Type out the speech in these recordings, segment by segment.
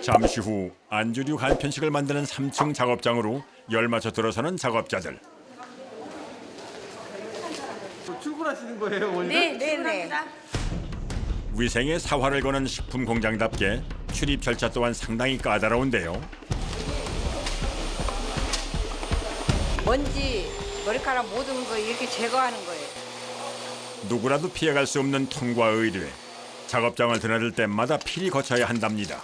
잠시 후 안주류 간편식을 만드는 3층 작업장으로 열맞춰 들어서는 작업자들. 출근하시는 거예요, 원래? 네네네. 위생에 사활을 거는 식품 공장답게 출입 절차 또한 상당히 까다로운데요. 먼지, 머리카락 모든 거 이렇게 제거하는 거예요. 누구라도 피해갈 수 없는 통과 의뢰. 작업장을 드나들 때마다 필히 거쳐야 한답니다.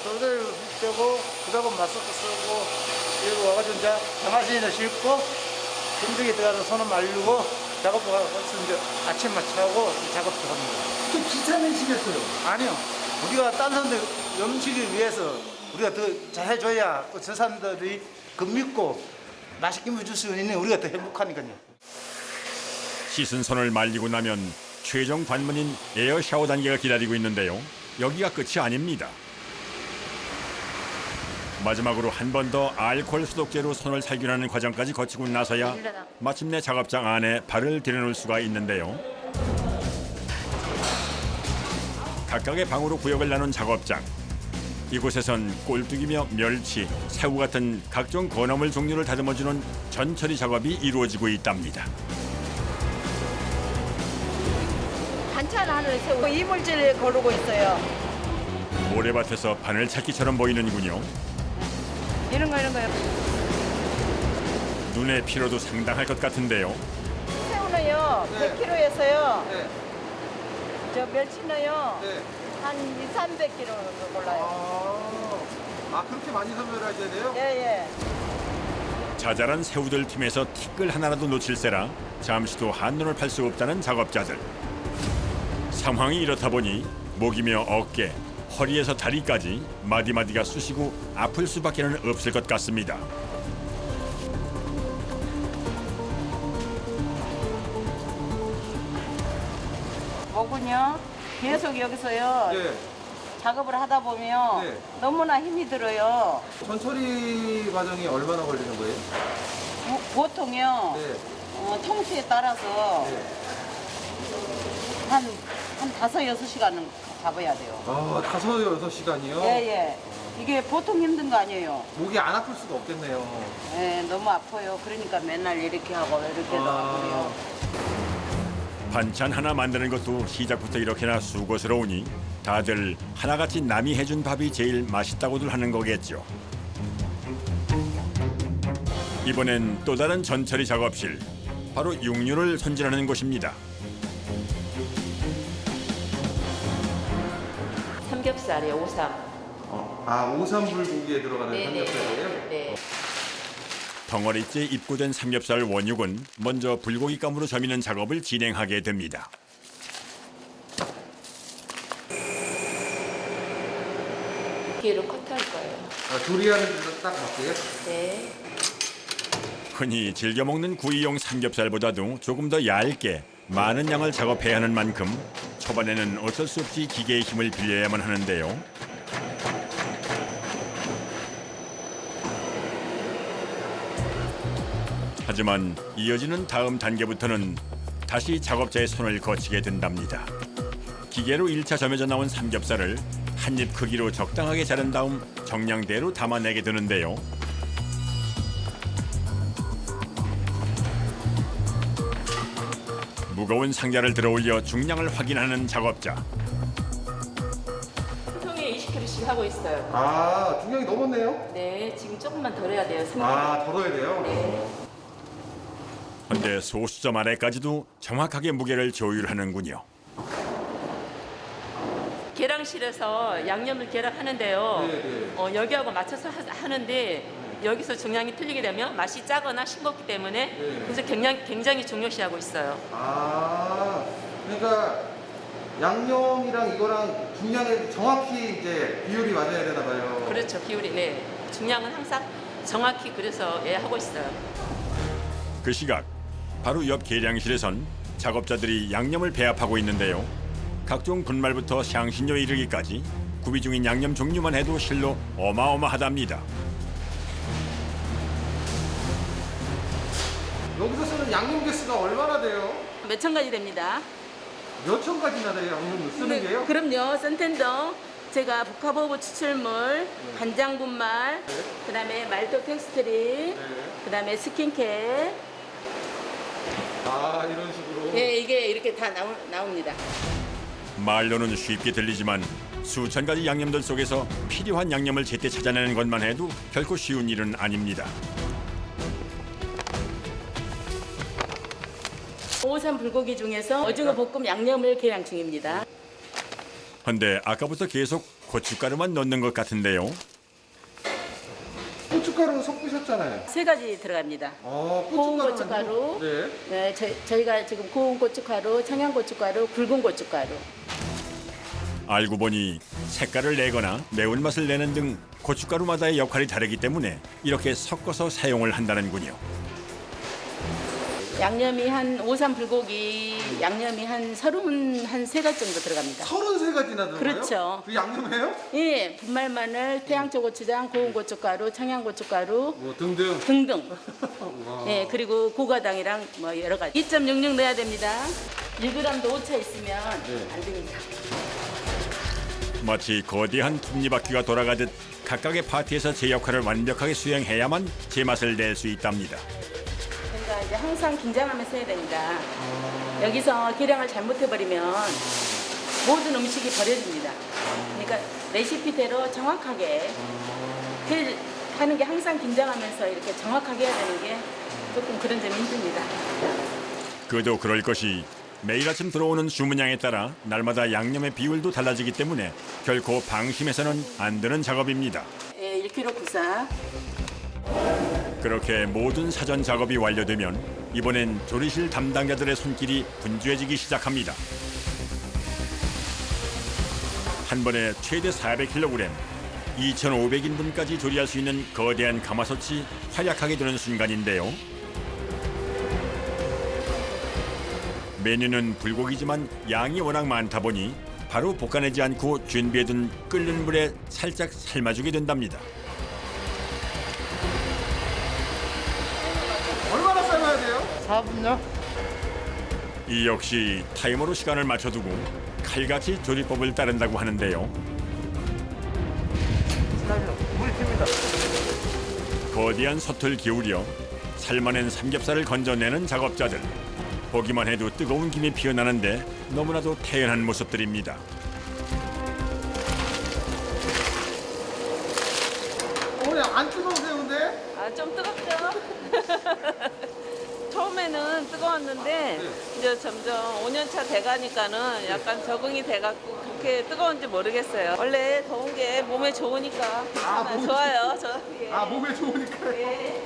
손을 떼고 그다음 마스크 쓰고 여기 와가지고 이제 장화신을 신고 힘들게 들어가서 손을 말리고 작업도 가서 이제 아침 마취하고 작업도 합니다. 또 비싸면시겠어요. 아니요. 우리가 딴 사람들 음식을 위해서 우리가 더 잘해줘야 또 저 사람들이 그 믿고 맛있게 먹을 수 있는 우리가 더 행복하니까요. 씻은 손을 말리고 나면 최종 관문인 에어 샤워 단계가 기다리고 있는데요. 여기가 끝이 아닙니다. 마지막으로 한 번 더 알코올 소독제로 손을 살균하는 과정까지 거치고 나서야 마침내 작업장 안에 발을 들여놓을 수가 있는데요. 각각의 방으로 구역을 나눈 작업장. 이곳에선 꼴뚜기며 멸치, 새우 같은 각종 건어물 종류를 다듬어주는 전처리 작업이 이루어지고 있답니다. 반찬 하늘 새우 이물질 고르고 있어요. 모래밭에서 바늘찾기처럼 보이는군요. 이런 거요. 눈의 피로도 상당할 것 같은데요. 새우는요, 네. 100kg에서요. 네. 저 멸치는요, 네. 한 2, 300kg 정도 골라요. 그렇게 많이 선별하셔야 돼요? 예. 자잘한 새우들 틈에서 티끌 하나라도 놓칠세라 잠시도 한눈을 팔 수 없다는 작업자들. 상황이 이렇다 보니 목이며 어깨, 허리에서 다리까지 마디마디가 쑤시고 아플 수밖에는 없을 것 같습니다. 목은요, 계속 여기서요, 네. 작업을 하다 보면 네. 너무나 힘이 들어요. 전처리 과정이 얼마나 걸리는 거예요? 보통요, 네. 통수에 따라서 한 5-6시간은 잡아야 돼요. 5-6시간이요? 예. 이게 보통 힘든 거 아니에요. 목이 안 아플 수가 없겠네요. 예, 너무 아파요. 그러니까 맨날 이렇게 하고 이렇게도 하고요. 반찬 하나 만드는 것도 시작부터 이렇게나 수고스러우니 다들 하나같이 남이 해준 밥이 제일 맛있다고들 하는 거겠죠. 이번엔 또 다른 전처리 작업실, 바로 육류를 손질하는 곳입니다. 삼겹살이요, 오삼. 오삼불고기에 들어가는 삼겹살이에요? 네. 덩어리째 입고된 삼겹살 원육은 먼저 불고기 가루로 저미는 작업을 진행하게 됩니다. 기계로 컷할 거예요. 조리하는 데서 딱 맞게요? 네. 흔히 즐겨 먹는 구이용 삼겹살보다도 조금 더 얇게 많은 양을 작업해야 하는 만큼 초반에는 어쩔 수 없이 기계의 힘을 빌려야만 하는데요. 하지만 이어지는 다음 단계부터는 다시 작업자의 손을 거치게 된답니다. 기계로 1차 점여져 나온 삼겹살을 한 입 크기로 적당하게 자른 다음 정량대로 담아내게 되는데요. 무거운 상자를 들어올려 중량을 확인하는 작업자. 통에 20kg씩 하고 있어요. 중량이 넘었네요? 네, 지금 조금만 덜 해야 돼요. 덜어야 돼요? 네. 그런데 소수점 아래까지도 정확하게 무게를 조율하는군요. 계량실에서 양념을 계량하는데요. 네. 여기하고 맞춰서 하는데 여기서 중량이 틀리게 되면 맛이 짜거나 싱겁기 때문에 그래서 굉장히 중요시하고 있어요. 그러니까 양념이랑 이거랑 중량이 정확히 이제 비율이 맞아야 되나 봐요. 그렇죠, 비율이. 네. 중량은 항상 정확히 그래서 하고 있어요. 그 시각 바로 옆 계량실에선 작업자들이 양념을 배합하고 있는데요. 각종 분말부터 향신료에 이르기까지 구비 중인 양념 종류만 해도 실로 어마어마하답니다. 여기서 쓰는 양념 개수가 얼마나 돼요? 몇천 가지 됩니다. 몇천 가지나 돼요, 양념을 쓰는 게요? 그럼요. 선텐더, 제가 복합버브 추출물, 간장 분말, 그다음에 말도 텍스트리, 그다음에 스킨케어. 아, 이런 식으로. 예, 이게 이렇게 다 나옵니다. 말로는 쉽게 들리지만 수천 가지 양념들 속에서 필요한 양념을 제때 찾아내는 것만 해도 결코 쉬운 일은 아닙니다. 오삼 불고기 중에서 오징어 볶음 양념을 계량 중입니다. 헌데 아까부터 계속 고춧가루만 넣는 것 같은데요. 고춧가루 섞으셨잖아요. 3가지 들어갑니다. 아, 고운 고춧가루만요? 고춧가루, 네. 저희가 지금 고운 고춧가루, 청양 고춧가루, 굵은 고춧가루. 알고 보니 색깔을 내거나 매운맛을 내는 등 고춧가루마다의 역할이 다르기 때문에 이렇게 섞어서 사용을 한다는군요. 양념이 한 오삼 불고기 양념이 한 3가지 정도 들어갑니다. 33가지나 들어가요? 그렇죠. 그 양념해요? 예, 분말 마늘, 태양초 고추장, 고운 고춧가루, 청양 고춧가루 뭐 등등. 등등. 와. 예, 그리고 고가당이랑 뭐 여러 가지. 2.66 넣어야 됩니다. 1g도 오차 있으면 안 됩니다. 마치 거대한 톱니바퀴가 돌아가듯 각각의 파트에서 제 역할을 완벽하게 수행해야만 제맛을 낼 수 있답니다. 그러니까 이제 항상 긴장하면서 해야 됩니다. 여기서 계량을 잘못해버리면 모든 음식이 버려집니다. 그러니까 레시피대로 정확하게 하는 게 항상 긴장하면서 이렇게 정확하게 해야 되는 게 조금 그런 점이 힘듭니다. 그도 그럴 것이 매일 아침 들어오는 주문량에 따라 날마다 양념의 비율도 달라지기 때문에 결코 방심해서는 안 되는 작업입니다. 예, 1kg 부사. 그렇게 모든 사전 작업이 완료되면 이번엔 조리실 담당자들의 손길이 분주해지기 시작합니다. 한 번에 최대 400kg, 2,500인분까지 조리할 수 있는 거대한 가마솥이 활약하게 되는 순간인데요. 메뉴는 불고기지만 양이 워낙 많다 보니 바로 볶아내지 않고 준비해둔 끓는 물에 살짝 삶아주게 된답니다. 얼마나 삶아야 돼요? 4분요? 이 역시 타이머로 시간을 맞춰두고 칼같이 조리법을 따른다고 하는데요. 물이 튑니다. 거대한 솥을 기울여 삶아낸 삼겹살을 건져내는 작업자들. 보기만 해도 뜨거운 김이 피어나는데 너무나도 태연한 모습들입니다. 어머니 안 뜨거우세요, 근데? 아, 좀 뜨겁죠? 처음에는 뜨거웠는데 이제 점점 5년차 돼가니까는 약간 적응이 돼갖고 그렇게 뜨거운지 모르겠어요. 원래 더운 게 몸에 좋으니까 괜찮아요. 몸에 좋아요. 예. 아, 몸에 좋으니까. 예.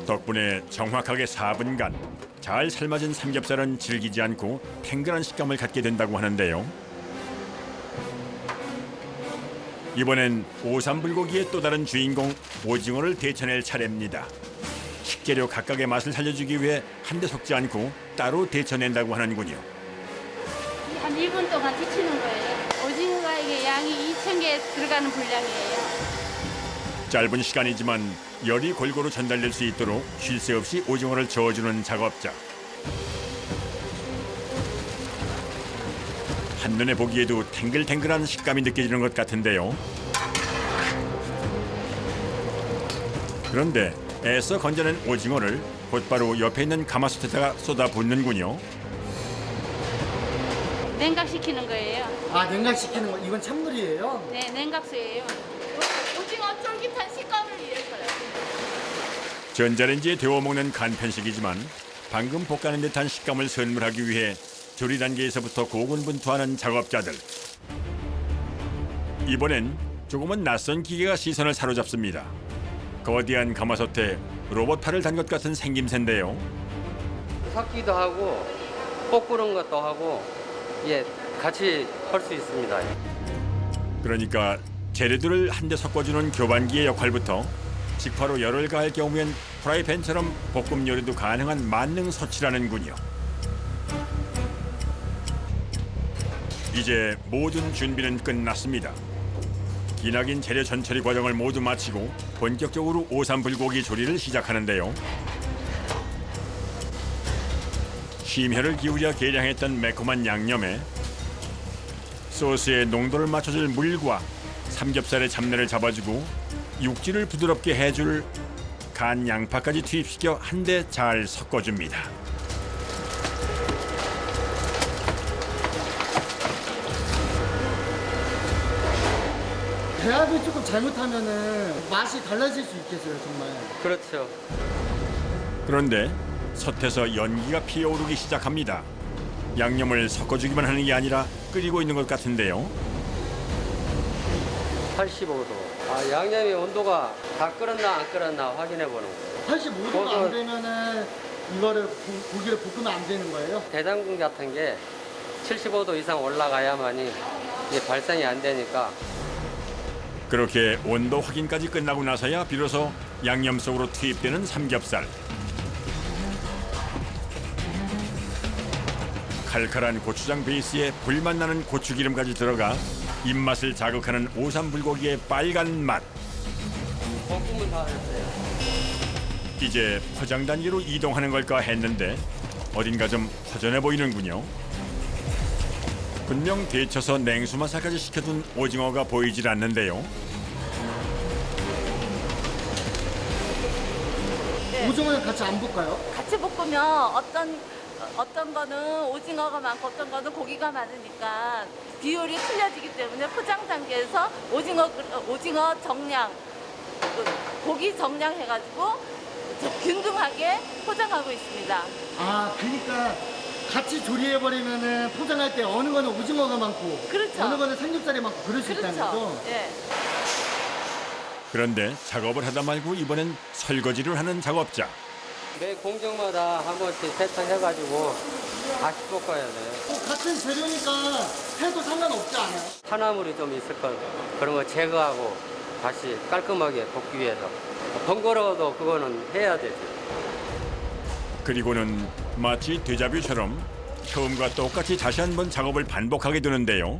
덕분에 정확하게 4분간 잘 삶아진 삼겹살은 질기지 않고 탱글한 식감을 갖게 된다고 하는데요. 이번엔 오삼불고기의 또 다른 주인공 오징어를 데쳐낼 차례입니다. 식재료 각각의 맛을 살려주기 위해 한데 섞지 않고 따로 데쳐낸다고 하는군요. 한 1분 동안 데치는 거예요. 오징어가 이게 양이 2,000개 들어가는 분량이에요. 짧은 시간이지만 열이 골고루 전달될 수 있도록 쉴 새 없이 오징어를 저어주는 작업자. 한눈에 보기에도 탱글탱글한 식감이 느껴지는 것 같은데요. 그런데 애써 건져낸 오징어를 곧바로 옆에 있는 가마솥에다가 쏟아붓는군요. 냉각시키는 거예요. 아, 냉각시키는 거. 이건 찬물이에요? 네, 냉각수예요. 오징어 쫄깃한 식감을 위해서요. 전자레인지에 데워 먹는 간편식이지만 방금 볶아낸 듯한 식감을 선물하기 위해 조리 단계에서부터 고군분투하는 작업자들. 이번엔 조금은 낯선 기계가 시선을 사로잡습니다. 거대한 가마솥에 로봇팔을 단 것 같은 생김새인데요. 섞기도 하고 볶는 것도 하고 예 같이 할 수 있습니다. 그러니까 재료들을 한데 섞어주는 교반기의 역할부터 직화로 열을 가할 경우엔 프라이팬처럼 볶음 요리도 가능한 만능 솥이라는군요. 이제 모든 준비는 끝났습니다. 기나긴 재료 전처리 과정을 모두 마치고 본격적으로 오삼불고기 조리를 시작하는데요. 심혈을 기울여 계량했던 매콤한 양념에 소스의 농도를 맞춰줄 물과 삼겹살의 잡내를 잡아주고 육질을 부드럽게 해줄 간 양파까지 투입시켜 한데 잘 섞어줍니다. 배합이 조금 잘못하면은 맛이 달라질 수 있겠어요, 정말. 그렇죠. 그런데 솥에서 연기가 피어오르기 시작합니다. 양념을 섞어주기만 하는 게 아니라 끓이고 있는 것 같은데요. 85도. 양념의 온도가 다 끓었나 안 끓었나 확인해 보는 거예요. 85도가 안 되면은 이거를 고기를 볶으면 안 되는 거예요? 대장금 같은 게 75도 이상 올라가야만이 이게 발생이 안 되니까. 그렇게 온도 확인까지 끝나고 나서야 비로소 양념 속으로 투입되는 삼겹살. 칼칼한 고추장 베이스에 불맛 나는 고추기름까지 들어가 입맛을 자극하는 오삼불고기의 빨간 맛. 볶음은 다 됐어요. 이제 포장 단계로 이동하는 걸까 했는데 어딘가 좀 허전해 보이는군요. 분명 데쳐서 냉수 마사까지 시켜둔 오징어가 보이질 않는데요. 오징어는 같이 안 볶아요? 같이 볶으면 어떤 거는 오징어가 많고 어떤 거는 고기가 많으니까 비율이 틀려지기 때문에 포장 단계에서 오징어 정량, 고기 정량 해가지고 균등하게 포장하고 있습니다. 아, 그러니까 같이 조리해버리면은 포장할 때 어느 거는 오징어가 많고 그렇죠. 어느 거는 삼겹살이 많고 그럴 수 있다는 그렇죠. 거죠? 예. 그런데 작업을 하다 말고 이번엔 설거지를 하는 작업자. 매 공정마다 한 번씩 세척해가지고 다시 볶아야 돼요. 같은 재료니까 해도 상관없지 않아요? 탄화물이 좀 있을 거 그런 거 제거하고 다시 깔끔하게 볶기 위해서. 번거로워도 그거는 해야 되죠. 그리고는 마치 데자뷰처럼 처음과 똑같이 다시 한번 작업을 반복하게 되는데요.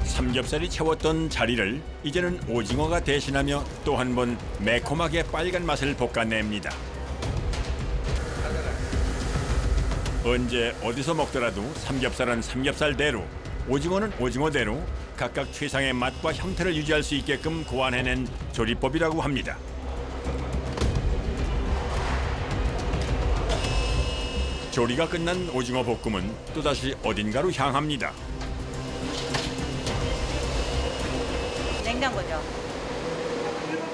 삼겹살이 채웠던 자리를 이제는 오징어가 대신하며 또 한 번 매콤하게 빨간 맛을 볶아냅니다. 언제 어디서 먹더라도 삼겹살은 삼겹살대로, 오징어는 오징어대로 각각 최상의 맛과 형태를 유지할 수 있게끔 고안해낸 조리법이라고 합니다. 조리가 끝난 오징어 볶음은 또다시 어딘가로 향합니다. 냉장고죠.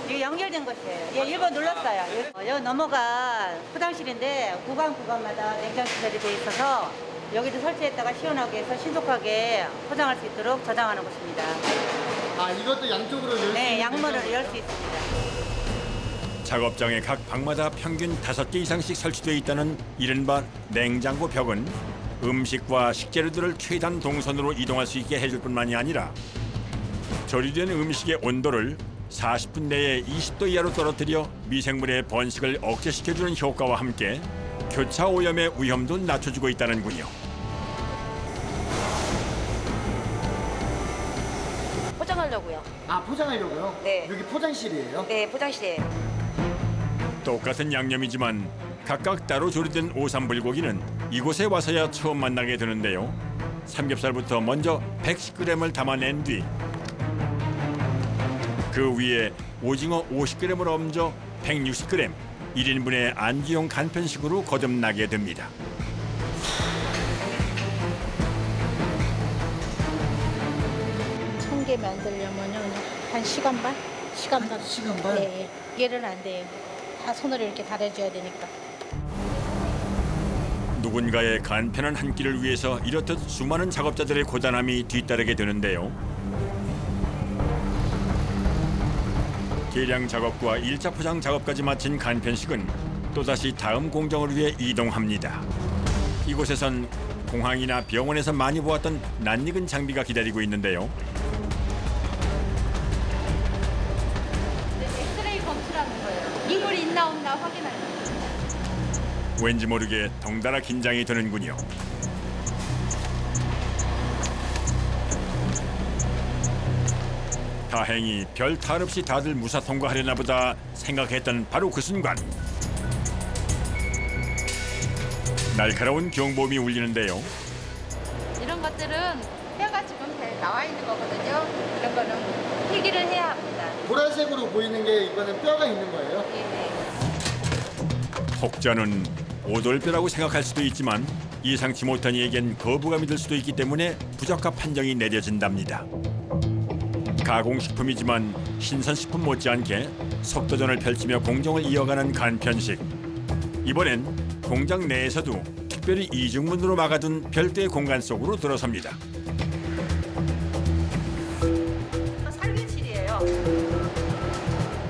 이게 연결된 곳이에요. 예, 1번 눌렀어요. 여기 넘어가 포장실인데 구간마다 냉장 시설이 돼 있어서 여기도 설치했다가 시원하게 해서 신속하게 포장할 수 있도록 저장하는 곳입니다. 아, 이것도 양쪽으로 열 수 있는 네, 양문으로 냉장고. 열 수 있습니다. 작업장의 각 방마다 평균 5개 이상씩 설치되어 있다는 이른바 냉장고 벽은 음식과 식재료들을 최단 동선으로 이동할 수 있게 해줄 뿐만이 아니라 조리된 음식의 온도를 40분 내에 20도 이하로 떨어뜨려 미생물의 번식을 억제시켜주는 효과와 함께 교차 오염의 위험도 낮춰주고 있다는군요. 포장하려고요. 아, 포장하려고요? 네. 여기 포장실이에요? 네, 포장실이에요. 똑같은 양념이지만 각각 따로 조리된 오삼불고기는 이곳에 와서야 처음 만나게 되는데요. 삼겹살부터 먼저 110g을 담아낸 뒤 그 위에 오징어 50g을 얹어 160g, 1인분의 안기용 간편식으로 거듭나게 됩니다. 천 개 만들려면요 한 시간 반? 시간 반. 시간 반? 네, 얘는 안 돼요. 다 손으로 이렇게 달아줘야 되니까. 누군가의 간편한 한 끼를 위해서 이렇듯 수많은 작업자들의 고단함이 뒤따르게 되는데요. 계량 작업과 1차 포장 작업까지 마친 간편식은 또다시 다음 공정을 위해 이동합니다. 이곳에선 공항이나 병원에서 많이 보았던 낯익은 장비가 기다리고 있는데요. 엑스레이 검출하는 거예요. 이물이 있나 없나 확인하는 거예요. 왠지 모르게 덩달아 긴장이 되는군요. 다행히 별 탈 없이 다들 무사 통과하려나 보다 생각했던 바로 그 순간 날카로운 경보음이 울리는데요. 이런 것들은 뼈가 지금 나와 있는 거거든요. 이런 거는 필기를 해야 합니다. 보라색으로 보이는 게 이거는 뼈가 있는 거예요? 예. 혹자는 오돌뼈라고 생각할 수도 있지만 예상치 못한 이에겐 거부감이 들 수도 있기 때문에 부적합 판정이 내려진답니다. 가공식품이지만 신선식품 못지않게 속도전을 펼치며 공정을 이어가는 간편식. 이번엔 공장 내에서도 특별히 이중문으로 막아둔 별도의 공간 속으로 들어섭니다. 살균실이에요.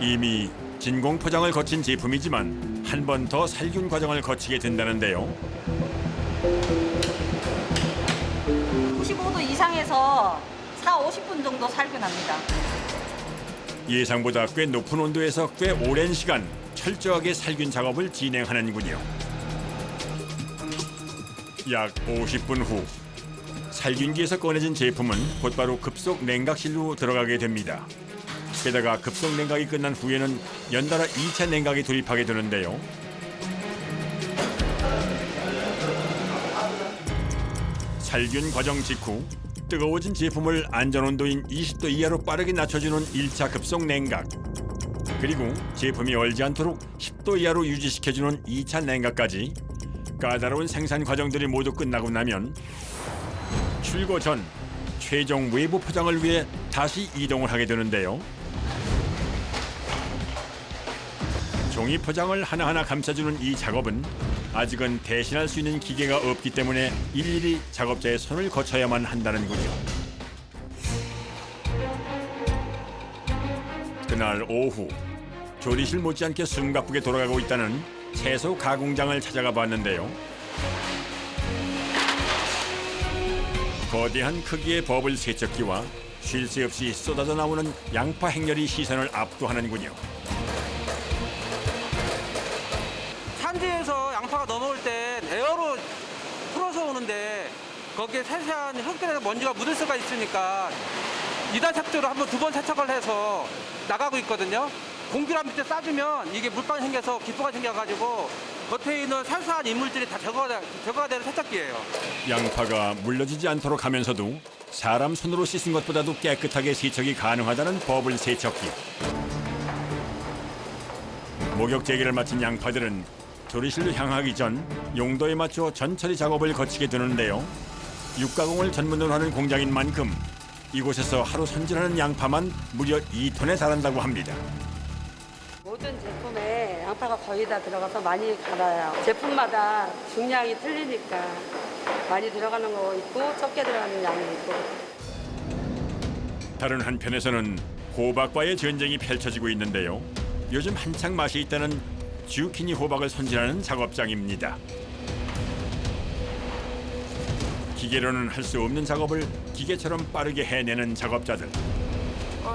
이미 진공 포장을 거친 제품이지만 한 번 더 살균 과정을 거치게 된다는데요. 95도 이상에서 40-50분 정도 살균합니다. 예상보다 꽤 높은 온도에서 꽤 오랜 시간 철저하게 살균 작업을 진행하는군요. 약 50분 후 살균기에서 꺼내진 제품은 곧바로 급속 냉각실로 들어가게 됩니다. 게다가 급속 냉각이 끝난 후에는 연달아 2차 냉각에 돌입하게 되는데요. 살균 과정 직후 뜨거워진 제품을 안전온도인 20도 이하로 빠르게 낮춰주는 1차 급속 냉각, 그리고 제품이 얼지 않도록 10도 이하로 유지시켜주는 2차 냉각까지 까다로운 생산 과정들이 모두 끝나고 나면 출고 전 최종 외부 포장을 위해 다시 이동을 하게 되는데요. 종이 포장을 하나하나 감싸주는 이 작업은 아직은 대신할 수 있는 기계가 없기 때문에 일일이 작업자의 손을 거쳐야만 한다는군요. 그날 오후 조리실 못지않게 숨가쁘게 돌아가고 있다는 채소 가공장을 찾아가 봤는데요. 거대한 크기의 버블 세척기와 쉴 새 없이 쏟아져 나오는 양파 행렬이 시선을 압도하는군요. 산지에서 양파가 넘어올 때 에어로 풀어서 오는데 거기에 세세한 흙들에서 먼지가 묻을 수가 있으니까 2단 세척으로 한번 2번 세척을 해서 나가고 있거든요. 공기랑 밑에 싸주면 이게 물방이 생겨서 기포가 생겨가지고 겉에 있는 살살한 이물질이 다 제거가 되는 세척기예요. 양파가 물러지지 않도록 하면서도 사람 손으로 씻은 것보다도 깨끗하게 세척이 가능하다는 버블 세척기. 목욕 재개를 마친 양파들은 조리실로 향하기 전 용도에 맞춰 전처리 작업을 거치게 되는데요. 육가공을 전문으로 하는 공장인 만큼 이곳에서 하루 손질하는 양파만 무려 2톤에 달한다고 합니다. 모든 제품에 양파가 거의 다 들어가서 많이 갈아요. 제품마다 중량이 틀리니까 많이 들어가는 거 있고 적게 들어가는 양이 있고. 다른 한편에서는 호박과의 전쟁이 펼쳐지고 있는데요. 요즘 한창 맛이 있다는 주키니 호박을 손질하는 작업장입니다. 기계로는 할 수 없는 작업을 기계처럼 빠르게 해내는 작업자들.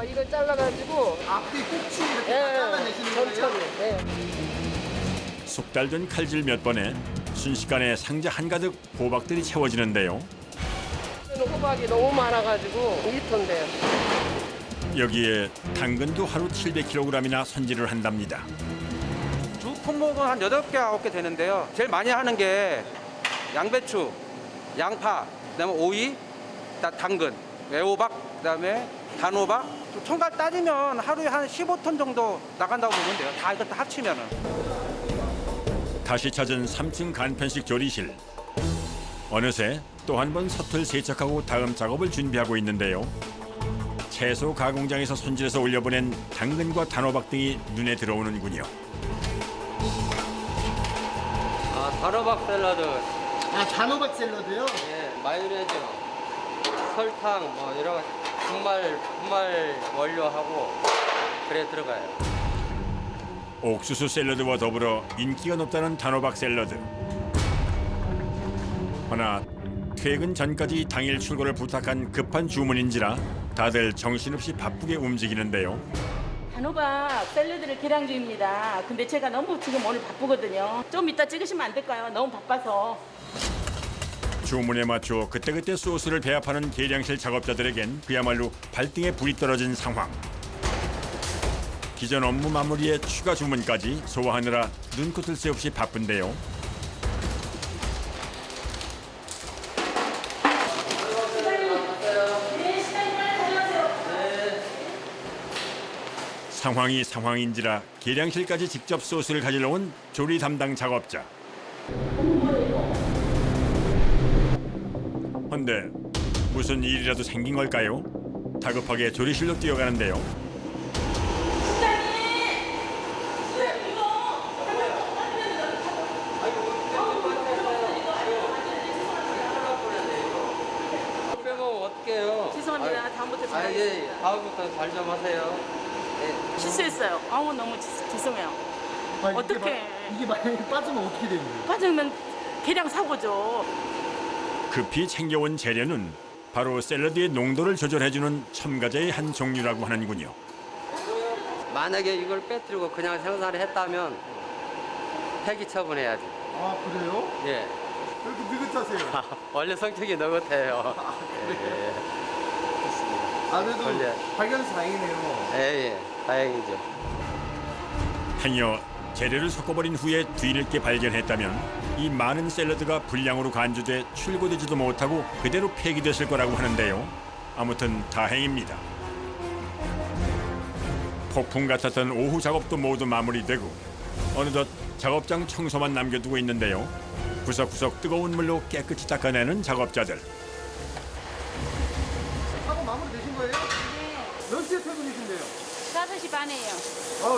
이걸 잘라가지고 앞뒤 꼭지 이렇게 다 잘라내시는 거예요? 천천히. 숙달된 칼질 몇 번에 순식간에 상자 한가득 호박들이 채워지는데요. 호박이 너무 많아가지고 2톤 돼요. 여기에 당근도 하루 700kg이나 손질을 한답니다. 주 품목은 한 8개, 9개 되는데요. 제일 많이 하는 게 양배추, 양파, 그다음에 오이, 당근, 애호박, 그다음에 단호박. 총괄 따지면 하루에 한 15톤 정도 나간다고 보면 돼요. 다 이것도 합치면은. 다시 찾은 3층 간편식 조리실. 어느새 또 한 번 서툴 세척하고 다음 작업을 준비하고 있는데요. 채소 가공장에서 손질해서 올려보낸 당근과 단호박 등이 눈에 들어오는군요. 단호박 샐러드, 단호박 샐러드요? 예, 마요네즈, 설탕, 뭐 이런 분말 원료하고 그래 들어가요. 옥수수 샐러드와 더불어 인기가 높다는 단호박 샐러드. 허나 퇴근 전까지 당일 출고를 부탁한 급한 주문인지라 다들 정신없이 바쁘게 움직이는데요. 단호박 샐러드를 계량 중입니다. 근데 제가 너무 지금 오늘 바쁘거든요. 좀 이따 찍으시면 안 될까요? 너무 바빠서. 주문에 맞춰 그때그때 소스를 배합하는 계량실 작업자들에겐 그야말로 발등에 불이 떨어진 상황. 기존 업무 마무리에 추가 주문까지 소화하느라 눈코 뜰 새 없이 바쁜데요. 상황이 상황인지라 계량실까지 직접 소스를 가지러 온 조리 담당 작업자. 헌데 무슨 일이라도 생긴 걸까요? 다급하게 조리실로 뛰어가는데요. 빼먹으면 어떡해요? 죄송합니다. 다음부터 잘 예, 다음부터 잘 좀 하세요. 예. 실수했어요. 너무 죄송해요. 어떡해. 이게 만약에 빠지면 어떻게 되는 거예요? 빠지면 계량 사고죠. 급히 챙겨온 재료는 바로 샐러드의 농도를 조절해주는 첨가제의 한 종류라고 하는군요. 만약에 이걸 빼뜨리고 그냥 생산을 했다면 폐기 처분해야지. 아, 그래요? 예. 왜 이렇게 느긋하세요? 원래 성격이 느긋해요. 아, 그래도 원래. 발견해서 다행이네요. 예, 다행이죠. 행여 재료를 섞어버린 후에 뒤늦게 발견했다면 이 많은 샐러드가 불량으로 간주돼 출고되지도 못하고 그대로 폐기됐을 거라고 하는데요. 아무튼 다행입니다. 폭풍 같았던 오후 작업도 모두 마무리되고 어느덧 작업장 청소만 남겨두고 있는데요. 구석구석 뜨거운 물로 깨끗이 닦아내는 작업자들. 하고 마무리 되신 거예요? 네. 몇 시에 퇴근이신데요? 5시 반에요.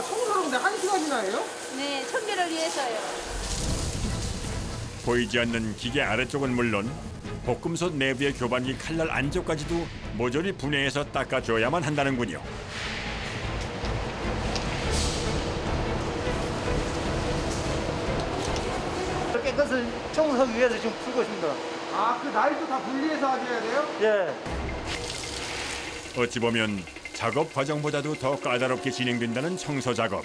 청소를 근데 1시간이나 해요? 네, 청결을 위해서요. 보이지 않는 기계 아래쪽은 물론 볶음솥 내부의 교반기 칼날 안쪽까지도 모조리 분해해서 닦아줘야만 한다는군요. 깨끗이 청소하기 위해서 지금 풀고 있습니다. 아, 그 날도 다 분리해서 하셔야 돼요? 예. 어찌 보면 작업 과정보다도 더 까다롭게 진행된다는 청소 작업.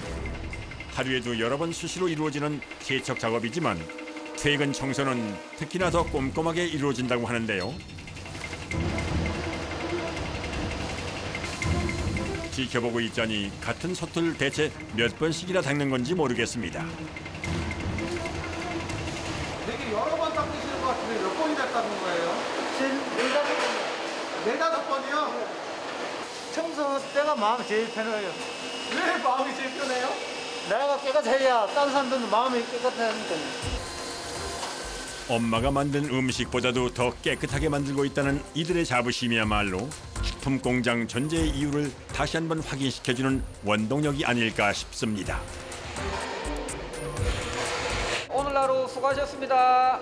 하루에도 여러 번 수시로 이루어지는 세척 작업이지만 퇴근 청소는 특히나 더 꼼꼼하게 이루어진다고 하는데요. 지켜보고 있자니 같은 솥을 대체 몇 번씩이나 닦는 건지 모르겠습니다. 되게 여러 번 닦으시는 것 같은데 몇 번이나 닦는 거예요? 네다섯 번이요? 청소 때가 마음이 제일 편해요. 왜 마음이 제일 편해요? 내가 깨끗해야 다른 사람들도 마음이 깨끗하니까. 엄마가 만든 음식보다도 더 깨끗하게 만들고 있다는 이들의 자부심이야말로 식품 공장 존재의 이유를 다시 한번 확인시켜주는 원동력이 아닐까 싶습니다. 오늘 하루 수고하셨습니다.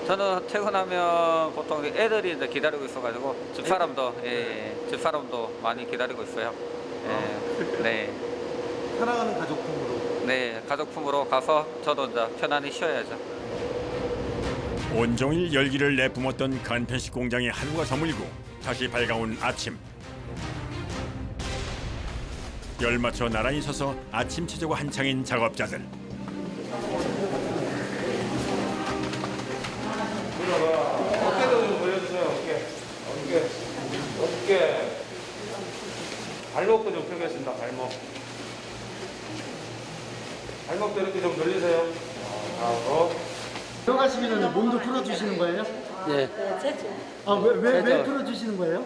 저는 퇴근하면 보통 애들이 이제 기다리고 있어가지고 집사람도 많이 기다리고 있어요. 네. 사랑하는 가족품으로. 네, 가족품으로 가서 저도 이제 편안히 쉬어야죠. 온종일 열기를 내뿜었던 간편식 공장의 하루가 저물고 다시 밝아온 아침. 열 맞춰 나란히 서서 아침 체조가 한창인 작업자들. 어깨도 좀 보여주세요. 어깨. 발목도 좀 펴겠습니다. 발목도 이렇게 좀 늘리세요. 들어가시면 몸도 풀어주시는 거예요? 예. 아, 왜 세죠. 풀어주시는 거예요?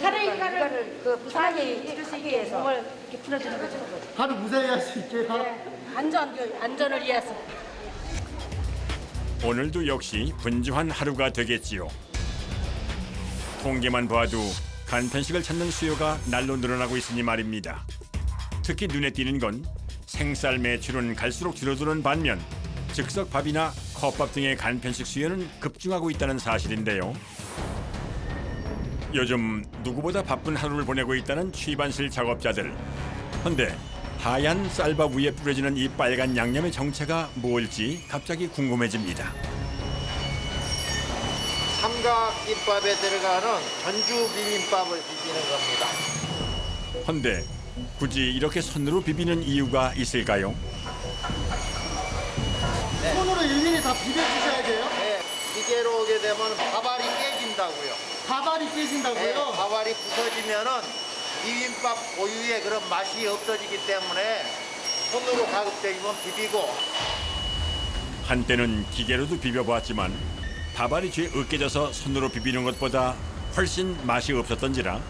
이거를 그 무사하게 이루기 위해서 몸을 이렇게 풀어주는 거죠. 하루 무사히 할 수 있게. 안전을 위해서. 오늘도 역시 분주한 하루가 되겠지요. 통계만 봐도 간편식을 찾는 수요가 날로 늘어나고 있으니 말입니다. 특히 눈에 띄는 건 생쌀 매출은 갈수록 줄어드는 반면 즉석밥이나 컵밥 등의 간편식 수요는 급증하고 있다는 사실인데요. 요즘 누구보다 바쁜 하루를 보내고 있다는 취반실 작업자들. 근데 하얀 쌀밥 위에 뿌려지는 이 빨간 양념의 정체가 뭘지 갑자기 궁금해집니다. 삼각김밥에 들어가는 전주 비빔밥을 비비는 겁니다. 헌데 굳이 이렇게 손으로 비비는 이유가 있을까요? 네. 손으로 일일이 다 비벼주셔야 돼요? 네, 기계로 오게 되면 밥알이 깨진다고요. 밥알이 깨진다고요? 네, 밥알이 부서지면은 비빔밥 고유의 그런 맛이 없어지기 때문에 손으로 가급적이면 비비고. 한때는 기계로도 비벼보았지만 밥알이 죄 으깨져서 손으로 비비는 것보다 훨씬 맛이 없었던지라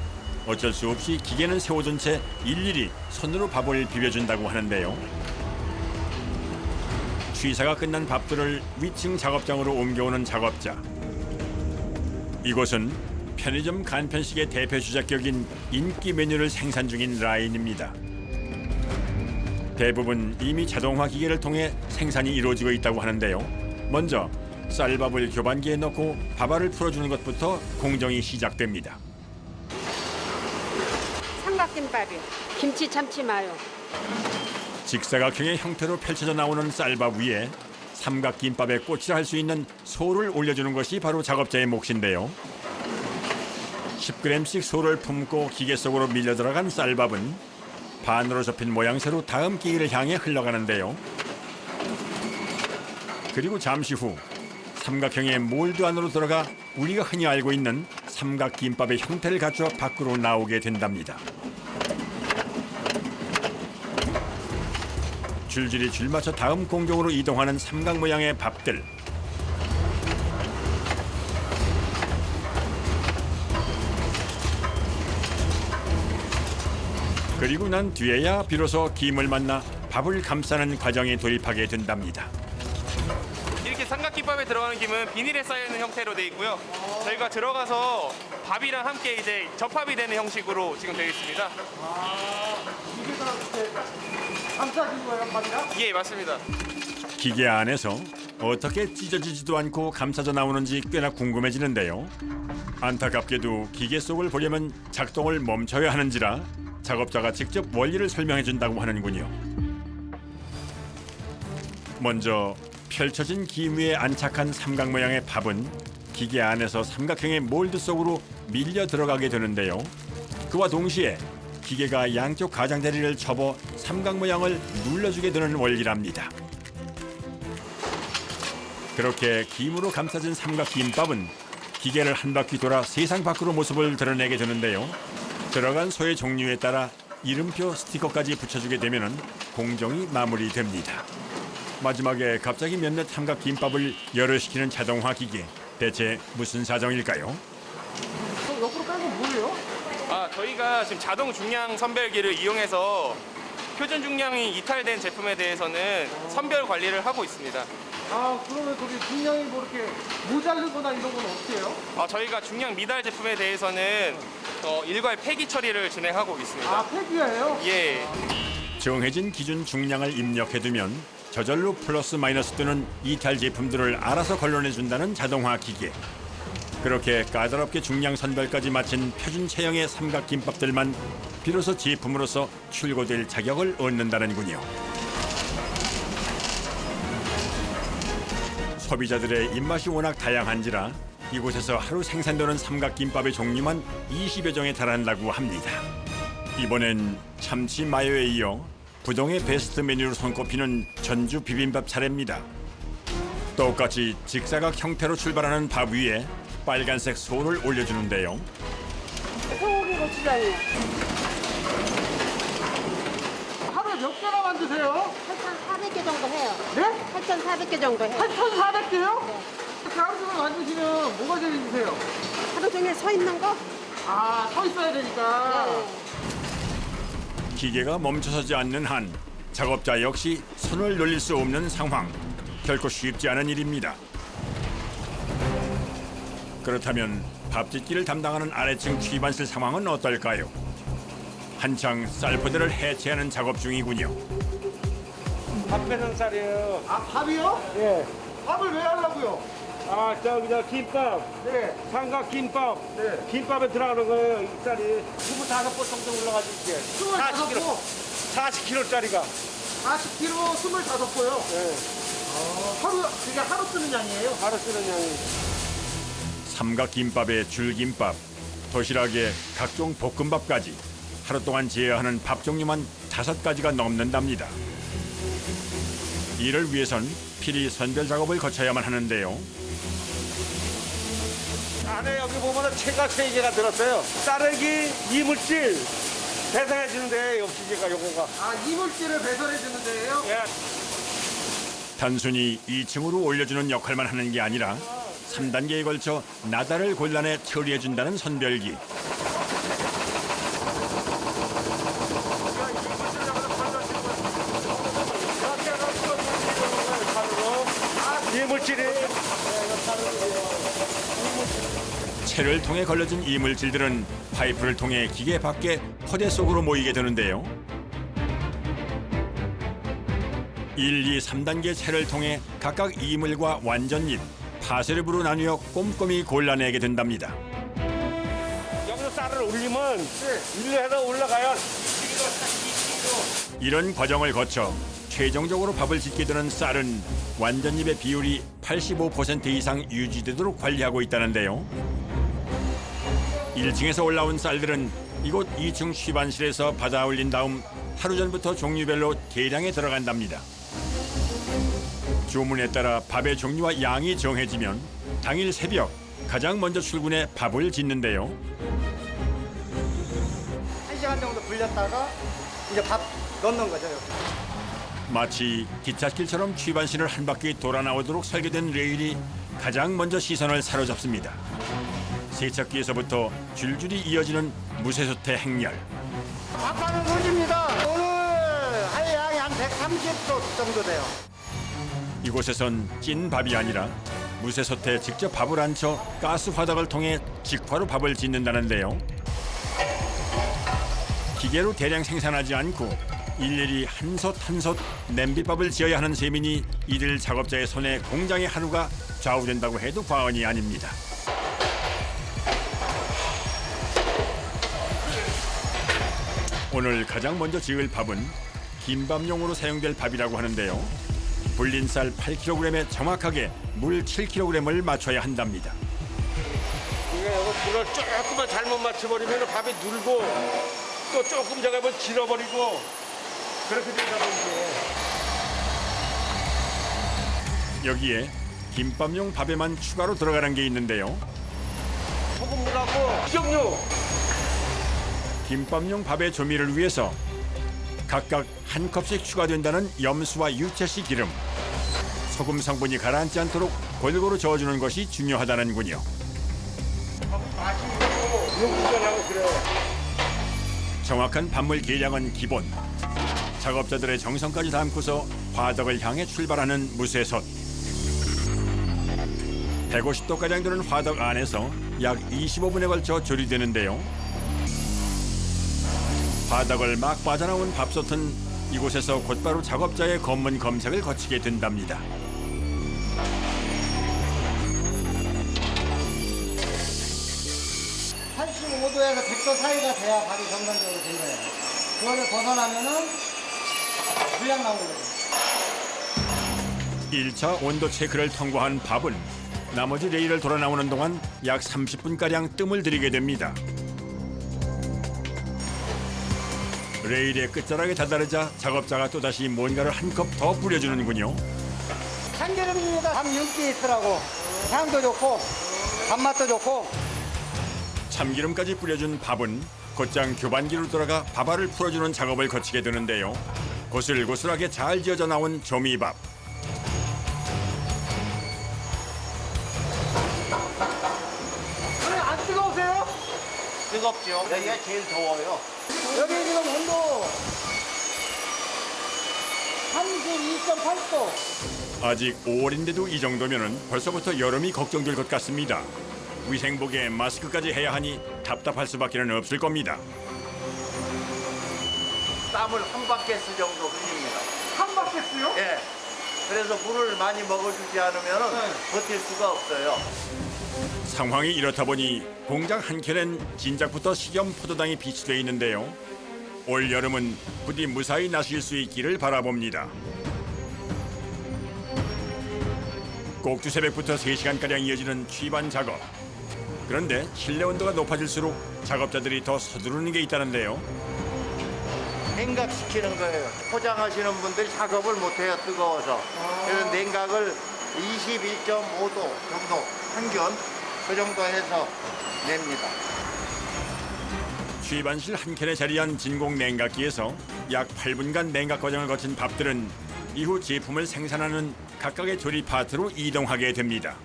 어쩔 수 없이 기계는 세워둔 채 일일이 손으로 밥을 비벼준다고 하는데요. 취사가 끝난 밥들을 위층 작업장으로 옮겨오는 작업자. 이곳은 편의점 간편식의 대표 주자격인 인기 메뉴를 생산 중인 라인입니다. 대부분 이미 자동화 기계를 통해 생산이 이루어지고 있다고 하는데요. 먼저 쌀밥을 교반기에 넣고 밥알을 풀어주는 것부터 공정이 시작됩니다. 삼각김밥이요. 김치 참치 마요. 직사각형의 형태로 펼쳐져 나오는 쌀밥 위에 삼각김밥에 꽃이라 할 수 있는 소를 올려주는 것이 바로 작업자의 몫인데요. 10g씩 소를 품고 기계 속으로 밀려 들어간 쌀밥은 반으로 접힌 모양새로 다음 기계를 향해 흘러가는데요. 그리고 잠시 후 삼각형의 몰드 안으로 들어가 우리가 흔히 알고 있는 삼각김밥의 형태를 갖춰 밖으로 나오게 된답니다. 줄줄이 줄 맞춰 다음 공정으로 이동하는 삼각 모양의 밥들. 그리고 난 뒤에야 비로소 김을 만나 밥을 감싸는 과정에 돌입하게 된답니다. 이렇게 삼각김밥에 들어가는 김은 비닐에 쌓여있는 형태로 되어 있고요. 저희가 들어가서 밥이랑 함께 이제 접합이 되는 형식으로 지금 되어 있습니다. 이게 다 이렇게 감싸진 거예요, 밥이랑? 예, 맞습니다. 기계 안에서 어떻게 찢어지지도 않고 감싸져 나오는지 꽤나 궁금해지는데요. 안타깝게도 기계 속을 보려면 작동을 멈춰야 하는지라 작업자가 직접 원리를 설명해 준다고 하는군요. 먼저 펼쳐진 김 위에 안착한 삼각 모양의 밥은 기계 안에서 삼각형의 몰드 속으로 밀려 들어가게 되는데요. 그와 동시에 기계가 양쪽 가장자리를 접어 삼각 모양을 눌러주게 되는 원리랍니다. 그렇게 김으로 감싸진 삼각김밥은 기계를 한 바퀴 돌아 세상 밖으로 모습을 드러내게 되는데요. 들어간 소의 종류에 따라 이름표 스티커까지 붙여주게 되면 공정이 마무리됩니다. 마지막에 갑자기 몇몇 삼각김밥을 열어시키는 자동화 기계. 대체 무슨 사정일까요? 옆으로 까는 건 뭐예요? 저희가 지금 자동 중량 선별기를 이용해서 표준 중량이 이탈된 제품에 대해서는 선별 관리를 하고 있습니다. 그러면 거기 중량이 뭐 이렇게 모자르거나 이런 건 어떻게 해요? 저희가 중량 미달 제품에 대해서는 일괄 폐기 처리를 진행하고 있습니다. 폐기예요? 예. 정해진 기준 중량을 입력해두면 저절로 플러스 마이너스 뜨는 이탈 제품들을 알아서 걸러내준다는 자동화 기계. 그렇게 까다롭게 중량 선별까지 마친 표준 체형의 삼각김밥들만 비로소 제품으로서 출고될 자격을 얻는다는군요. 소비자들의 입맛이 워낙 다양한지라 이곳에서 하루 생산되는 삼각김밥의 종류만 20여 종에 달한다고 합니다. 이번엔 참치 마요에 이어 부동의 베스트 메뉴로 손꼽히는 전주 비빔밥 차례입니다. 똑같이 직사각 형태로 출발하는 밥 위에 빨간색 소를 올려주는데요. 소고기 고추장이요. 하루에 몇 개나 만드세요? 8,400개 정도 해요. 네? 8,400개 정도 해요. 8,400개요? 네. 하루 종일 만드시면 뭐가 제일 힘드세요? 하루 종일 서 있는 거? 서 있어야 되니까. 네. 기계가 멈춰서지 않는 한 작업자 역시 손을 놀릴 수 없는 상황. 결코 쉽지 않은 일입니다. 그렇다면 밥짓기를 담당하는 아래층 취반실 상황은 어떨까요? 한창 쌀포대를 해체하는 작업 중이군요. 밥 빼는 쌀이에요. 밥이요? 예. 밥을 왜 하려고요? 저 김밥. 네. 삼각김밥. 네. 김밥에 들어가는 거예요, 이 쌀이. 25번 정도 올라가지고 이게. 25번? 40kg짜리가. 40kg 25번요? 네. 그게 하루 쓰는 양이에요? 하루 쓰는 양이. 삼각김밥에 줄김밥, 도시락에 각종 볶음밥까지 하루 동안 제어하는 밥 종류만 5가지가 넘는답니다. 이를 위해선 필히 선별 작업을 거쳐야만 하는데요. 안에 여기 보면 채가 3개가 들었어요. 따르기, 이물질 배송해 주는데 기계가 요거가. 이물질을 배설해 주는 데예요? 예. 단순히 2층으로 올려주는 역할만 하는 게 아니라 3단계에 걸쳐 나달을 골라내 처리해준다는 선별기. 이물질이 채를 통해 걸러진 이물질들은 파이프를 통해 기계 밖에 포대 속으로 모이게 되는데요. 1, 2, 3단계 채를 통해 각각 이물과 완전잎, 파쇄류로 나뉘어 꼼꼼히 골라내게 된답니다. 여기서 쌀을 올리면 일로 해서 올라가야 이런 과정을 거쳐 최종적으로 밥을 짓게 되는 쌀은 완전잎의 비율이 85% 이상 유지되도록 관리하고 있다는데요. 1층에서 올라온 쌀들은 이곳 2층 쉬반실에서 받아 올린 다음 하루 전부터 종류별로 계량에 들어간답니다. 주문에 따라 밥의 종류와 양이 정해지면 당일 새벽 가장 먼저 출근해 밥을 짓는데요. 1시간 정도 불렸다가 이제 밥 넣는 거죠. 여기. 마치 기찻길처럼 취반실을 한 바퀴 돌아 나오도록 설계된 레일이 가장 먼저 시선을 사로잡습니다. 세척기에서부터 줄줄이 이어지는 무쇠솥의 행렬. 밥하는 소지입니다. 오늘 할 양이 한 130도 정도 돼요. 이곳에선 찐 밥이 아니라 무쇠솥에 직접 밥을 안쳐 가스 화덕을 통해 직화로 밥을 짓는다는데요. 기계로 대량 생산하지 않고 일일이 한 솥 한 솥 냄비밥을 지어야 하는 셈이니 이들 작업자의 손에 공장의 하루가 좌우된다고 해도 과언이 아닙니다. 오늘 가장 먼저 지을 밥은 김밥용으로 사용될 밥이라고 하는데요. 불린 쌀 8kg에 정확하게 물 7kg을 맞춰야 한답니다. 이게 여기 불을 조금만 잘못 맞춰버리면 밥이 눌고 또 조금 저가면 질어버리고 그렇게 되다 보니 여기에 김밥용 밥에만 추가로 들어가는 게 있는데요. 소금물하고 식용유. 김밥용 밥의 조미를 위해서 각각 한 컵씩 추가된다는 염수와 유채씨 기름. 소금 성분이 가라앉지 않도록 골고루 저어주는 것이 중요하다는군요. 정확한 밥물 계량은 기본. 작업자들의 정성까지 담고서 화덕을 향해 출발하는 무쇠솥. 150도가량 되는 화덕 안에서 약 25분에 걸쳐 조리되는데요. 화덕을 막 빠져나온 밥솥은 이곳에서 곧바로 작업자의 검문 검색을 거치게 된답니다. 한 85도에서 100도 사이가 돼야 밥이 정상적으로 된 거예요. 그거를 벗어나면은 불량 나오는 거죠. 1차 온도 체크를 통과한 밥은 나머지 레일을 돌아 나오는 동안 약 30분가량 뜸을 들이게 됩니다. 레일의 끝자락에 다다르자 작업자가 또다시 뭔가를 한 컵 더 뿌려주는군요. 참기름입니다. 밥 윤기 있더라고. 향도 좋고 밥맛도 좋고. 참기름까지 뿌려준 밥은 곧장 교반기로 돌아가 밥알을 풀어주는 작업을 거치게 되는데요. 고슬고슬하게 잘 지어져 나온 조미밥. 안 뜨거우세요? 뜨겁죠. 여기가 제일 더워요. 여기 지금 온도 32.8도. 아직 5월인데도 이 정도면은 벌써부터 여름이 걱정될 것 같습니다. 위생복에 마스크까지 해야 하니 답답할 수밖에는 없을 겁니다. 땀을 한 바켓스 정도 흘립니다. 한 바켓스요? 예. 그래서 물을 많이 먹어주지 않으면 버틸 수가 없어요. 상황이 이렇다 보니 공장 한켠엔 진작부터 식염 포도당이 비치돼 있는데요. 올 여름은 부디 무사히 나실 수 있기를 바라봅니다. 꼭두 새벽부터 3시간가량 이어지는 취반 작업. 그런데 실내 온도가 높아질수록 작업자들이 더 서두르는 게 있다는데요. 냉각시키는 거예요. 포장하시는 분들이 작업을 못해요, 뜨거워서. 그래서 냉각을 21.5도 정도 평균 그 정도 해서 냅니다. 취반실 한켠에 자리한 진공 냉각기에서 약 8분간 냉각 과정을 거친 밥들은 이후 제품을 생산하는 각각의 조리 파트로 이동하게 됩니다.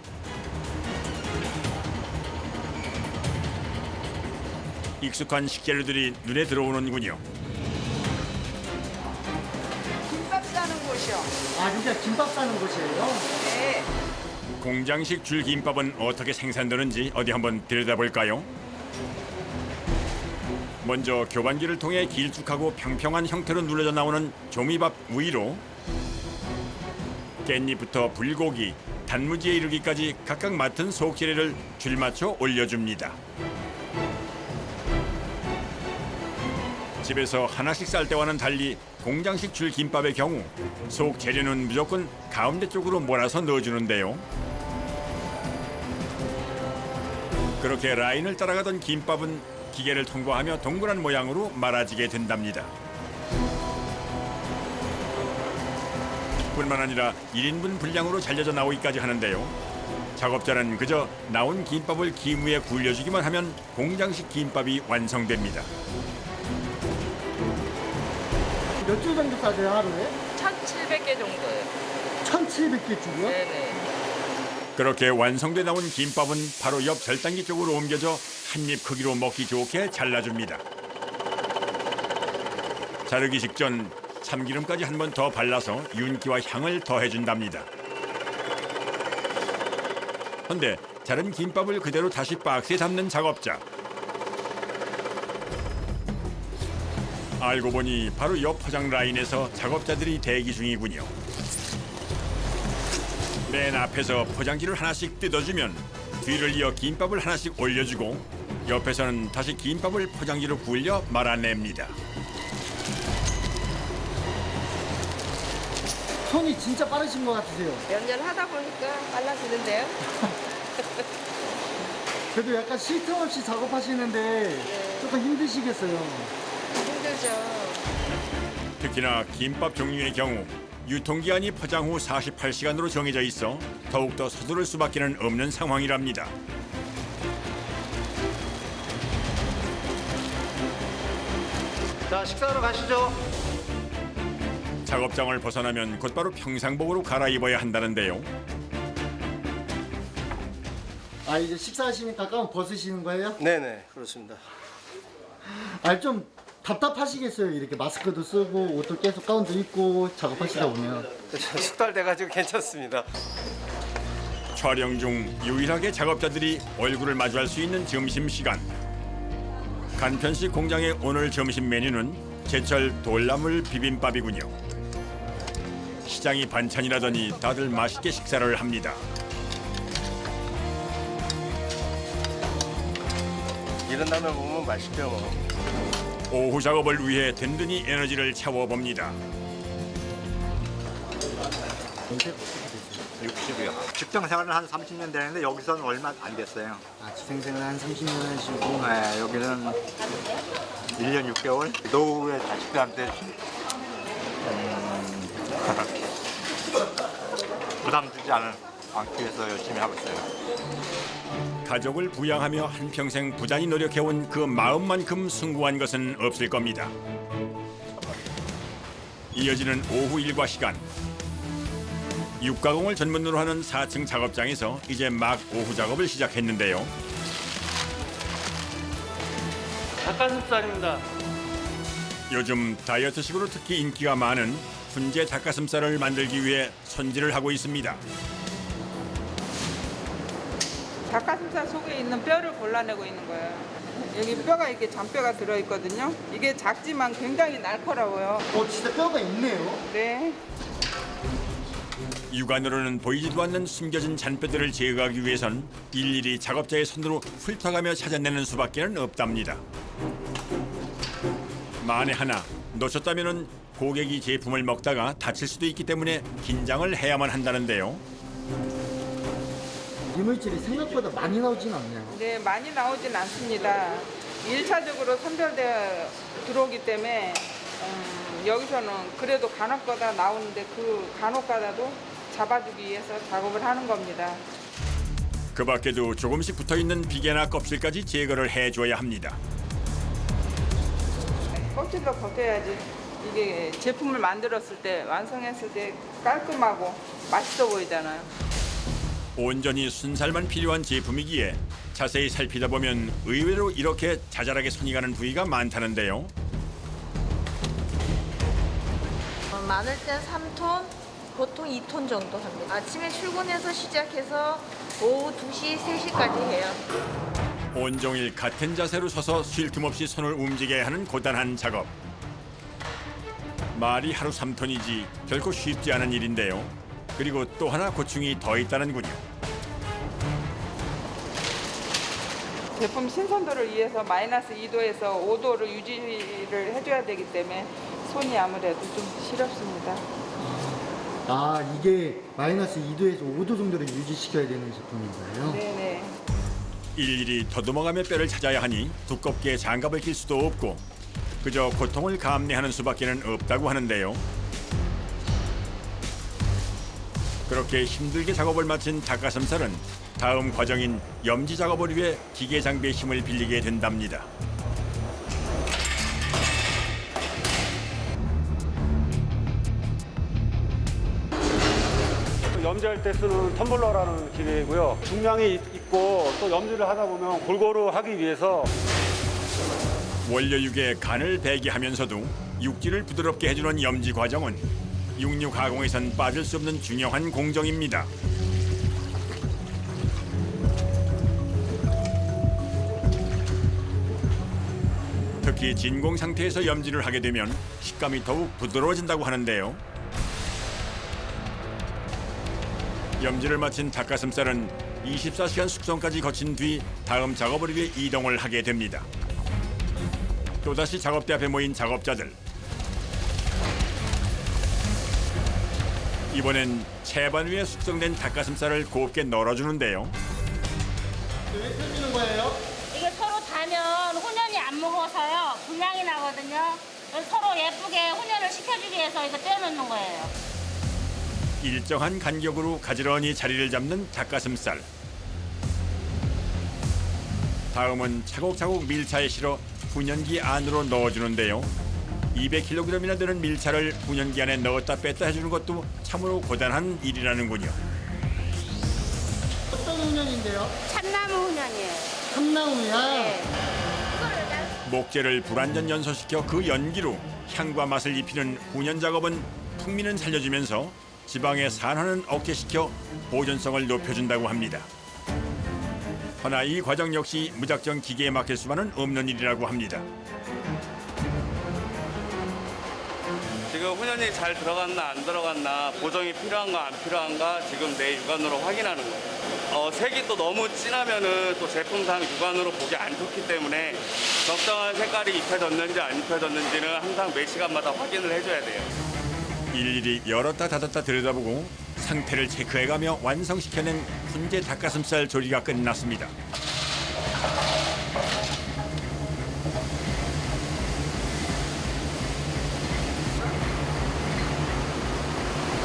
익숙한 식재료들이 눈에 들어오는군요. 김밥 싸는 곳이요. 아, 진짜 김밥 싸는 곳이에요? 네. 공장식 줄김밥은 어떻게 생산되는지 어디 한번 들여다볼까요? 먼저 교반기를 통해 길쭉하고 평평한 형태로 눌러져 나오는 조미밥 위로 깻잎부터 불고기, 단무지에 이르기까지 각각 맡은 속재료를 줄맞춰 올려줍니다. 집에서 하나씩 쌀 때와는 달리 공장식 줄김밥의 경우 속재료는 무조건 가운데 쪽으로 몰아서 넣어주는데요. 그렇게 라인을 따라가던 김밥은 기계를 통과하며 동그란 모양으로 말아지게 된답니다. 뿐만 아니라 1인분 분량으로 잘려져 나오기까지 하는데요. 작업자는 그저 나온 김밥을 기무에 굴려주기만 하면 공장식 김밥이 완성됩니다. 몇 줄 정도 싸세요, 하루에? 1,700개 정도예요. 1,700개 줄이요? 네네. 그렇게 완성돼 나온 김밥은 바로 옆 절단기 쪽으로 옮겨져 한입 크기로 먹기 좋게 잘라줍니다. 자르기 직전 참기름까지 한 번 더 발라서 윤기와 향을 더해준답니다. 그런데 자른 김밥을 그대로 다시 박스에 담는 작업자. 알고 보니 바로 옆 포장 라인에서 작업자들이 대기 중이군요. 맨 앞에서 포장지를 하나씩 뜯어주면 뒤를 이어 김밥을 하나씩 올려주고 옆에서는 다시 김밥을 포장지로 굴려 말아냅니다. 손이 진짜 빠르신 것 같으세요. 몇 년 하다 보니까 빨라지는데요. 그래도 약간 쉴 틈 없이 작업하시는데 조금 힘드시겠어요. 힘들죠. 특히나 김밥 종류의 경우 유통기한이 포장 후 48시간으로 정해져 있어 더욱더 서두를 수밖에 없는 상황이랍니다. 자, 식사하러 가시죠. 작업장을 벗어나면 곧바로 평상복으로 갈아입어야 한다는데요. 아, 이제 식사하시니까 가운 벗으시는 거예요? 네네, 그렇습니다. 아, 좀 답답하시겠어요. 이렇게 마스크도 쓰고 옷도 계속 가운도 입고 작업하시다 보면. 숙달돼가지고 괜찮습니다. 촬영 중 유일하게 작업자들이 얼굴을 마주할 수 있는 점심시간. 간편식 공장의 오늘 점심 메뉴는 제철 돌나물 비빔밥이군요. 시장이 반찬이라더니 다들 맛있게 식사를 합니다. 이런 라면 먹으면 맛있죠 뭐. 오후 작업을 위해 든든히 에너지를 채워봅니다. 60이요. 직장 생활은 한 30년 되는데 여기서는 얼마 안 됐어요. 아, 직장생활 한 30년 하시고. 네, 여기는 1년 6개월. 노후에 자식들한테 부담 주지 않기 위해서 열심히 하고 있어요. 가족을 부양하며 한평생 부단히 노력해온 그 마음만큼 숭고한 것은 없을 겁니다. 이어지는 오후 일과 시간. 육가공을 전문으로 하는 4층 작업장에서 이제 막 오후 작업을 시작했는데요. 닭가슴살입니다. 요즘 다이어트식으로 특히 인기가 많은 훈제 닭가슴살을 만들기 위해 손질을 하고 있습니다. 닭가슴살 속에 있는 뼈를 골라내고 있는 거예요. 여기 뼈가 이렇게 잔뼈가 들어있거든요. 이게 작지만 굉장히 날카로워요. 진짜 뼈가 있네요. 네. 육안으로는 보이지도 않는 숨겨진 잔뼈들을 제거하기 위해선 일일이 작업자의 손으로 훑어가며 찾아내는 수밖에 없답니다. 만에 하나 놓쳤다면 고객이 제품을 먹다가 다칠 수도 있기 때문에 긴장을 해야만 한다는데요. 이물질이 생각보다 많이 나오진 않네요. 네, 많이 나오진 않습니다. 1차적으로 선별되어 들어오기 때문에 여기서는 그래도 간혹가다 나오는데 그 간혹가다도 잡아주기 위해서 작업을 하는 겁니다. 그 밖에도 조금씩 붙어있는 비계나 껍질까지 제거를 해줘야 합니다. 껍질도 벗겨야지 이게 제품을 만들었을 때 완성했을 때 깔끔하고 맛있어 보이잖아요. 온전히 순살만 필요한 제품이기에 자세히 살피다 보면 의외로 이렇게 자잘하게 손이 가는 부위가 많다는데요. 많을 땐 3톤, 보통 2톤 정도 합니다. 아침에 출근해서 시작해서 오후 2시, 3시까지 해요. 온종일 같은 자세로 서서 쉴 틈 없이 손을 움직여야 하는 고단한 작업. 말이 하루 3톤이지 결코 쉽지 않은 일인데요. 그리고 또 하나 고충이 더 있다는군요. 제품 신선도를 위해서 마이너스 2도에서 5도를 유지를 해줘야 되기 때문에 손이 아무래도 좀 시렵습니다. 아, 이게 마이너스 2도에서 5도 정도를 유지시켜야 되는 제품인 거예요? 네네. 일일이 더듬어가며 뼈를 찾아야 하니 두껍게 장갑을 낄 수도 없고 그저 고통을 감내하는 수밖에는 없다고 하는데요. 그렇게 힘들게 작업을 마친 닭가슴살은 다음 과정인 염지 작업을 위해 기계 장비의 힘을 빌리게 된답니다. 염지할 때 쓰는 텀블러라는 기계이고요. 중량이 있고 또 염지를 하다 보면 골고루 하기 위해서 원료육에 간을 배게 하면서도 육질을 부드럽게 해주는 염지 과정은 육류 가공에선 빠질 수 없는 중요한 공정입니다. 특히 진공 상태에서 염지를 하게 되면 식감이 더욱 부드러워진다고 하는데요. 염지를 마친 닭가슴살은 24시간 숙성까지 거친 뒤 다음 작업을 위해 이동을 하게 됩니다. 또다시 작업대 앞에 모인 작업자들. 이번엔 채반 위에 숙성된 닭가슴살을 곱게 널어주는데요. 왜 펴주는 거예요? 이게 서로 다면 혼연이 안 먹어서요. 분량이 나거든요. 그래서 서로 예쁘게 혼연을 시켜주기 위해서 이거 떼어놓는 거예요. 일정한 간격으로 가지런히 자리를 잡는 닭가슴살. 다음은 차곡차곡 밀차에 실어 분연기 안으로 넣어주는데요. 200kg이나 되는 밀차를 분연기 안에 넣었다 뺐다 해주는 것도 참으로 고단한 일이라는군요. 어떤 훈연인데요? 참나무 훈연이에요. 참나무야? 네. 목재를 불완전 연소시켜 그 연기로 향과 맛을 입히는 훈연 작업은 풍미는 살려주면서 지방의 산화는 억제시켜 보존성을 높여준다고 합니다. 허나 이 과정 역시 무작정 기계에 맡길 수만은 없는 일이라고 합니다. 지금 훈연이 잘 들어갔나 안 들어갔나 보정이 필요한가 안 필요한가 지금 내 육안으로 확인하는 거예요. 색이 또 너무 진하면은 또 제품상 육안으로 보기 안 좋기 때문에 적정한 색깔이 입혀졌는지 안 입혀졌는지는 항상 매 시간마다 확인을 해줘야 돼요. 일일이 열었다 닫았다 들여다보고 상태를 체크해가며 완성시켜낸 훈제 닭가슴살 조리가 끝났습니다.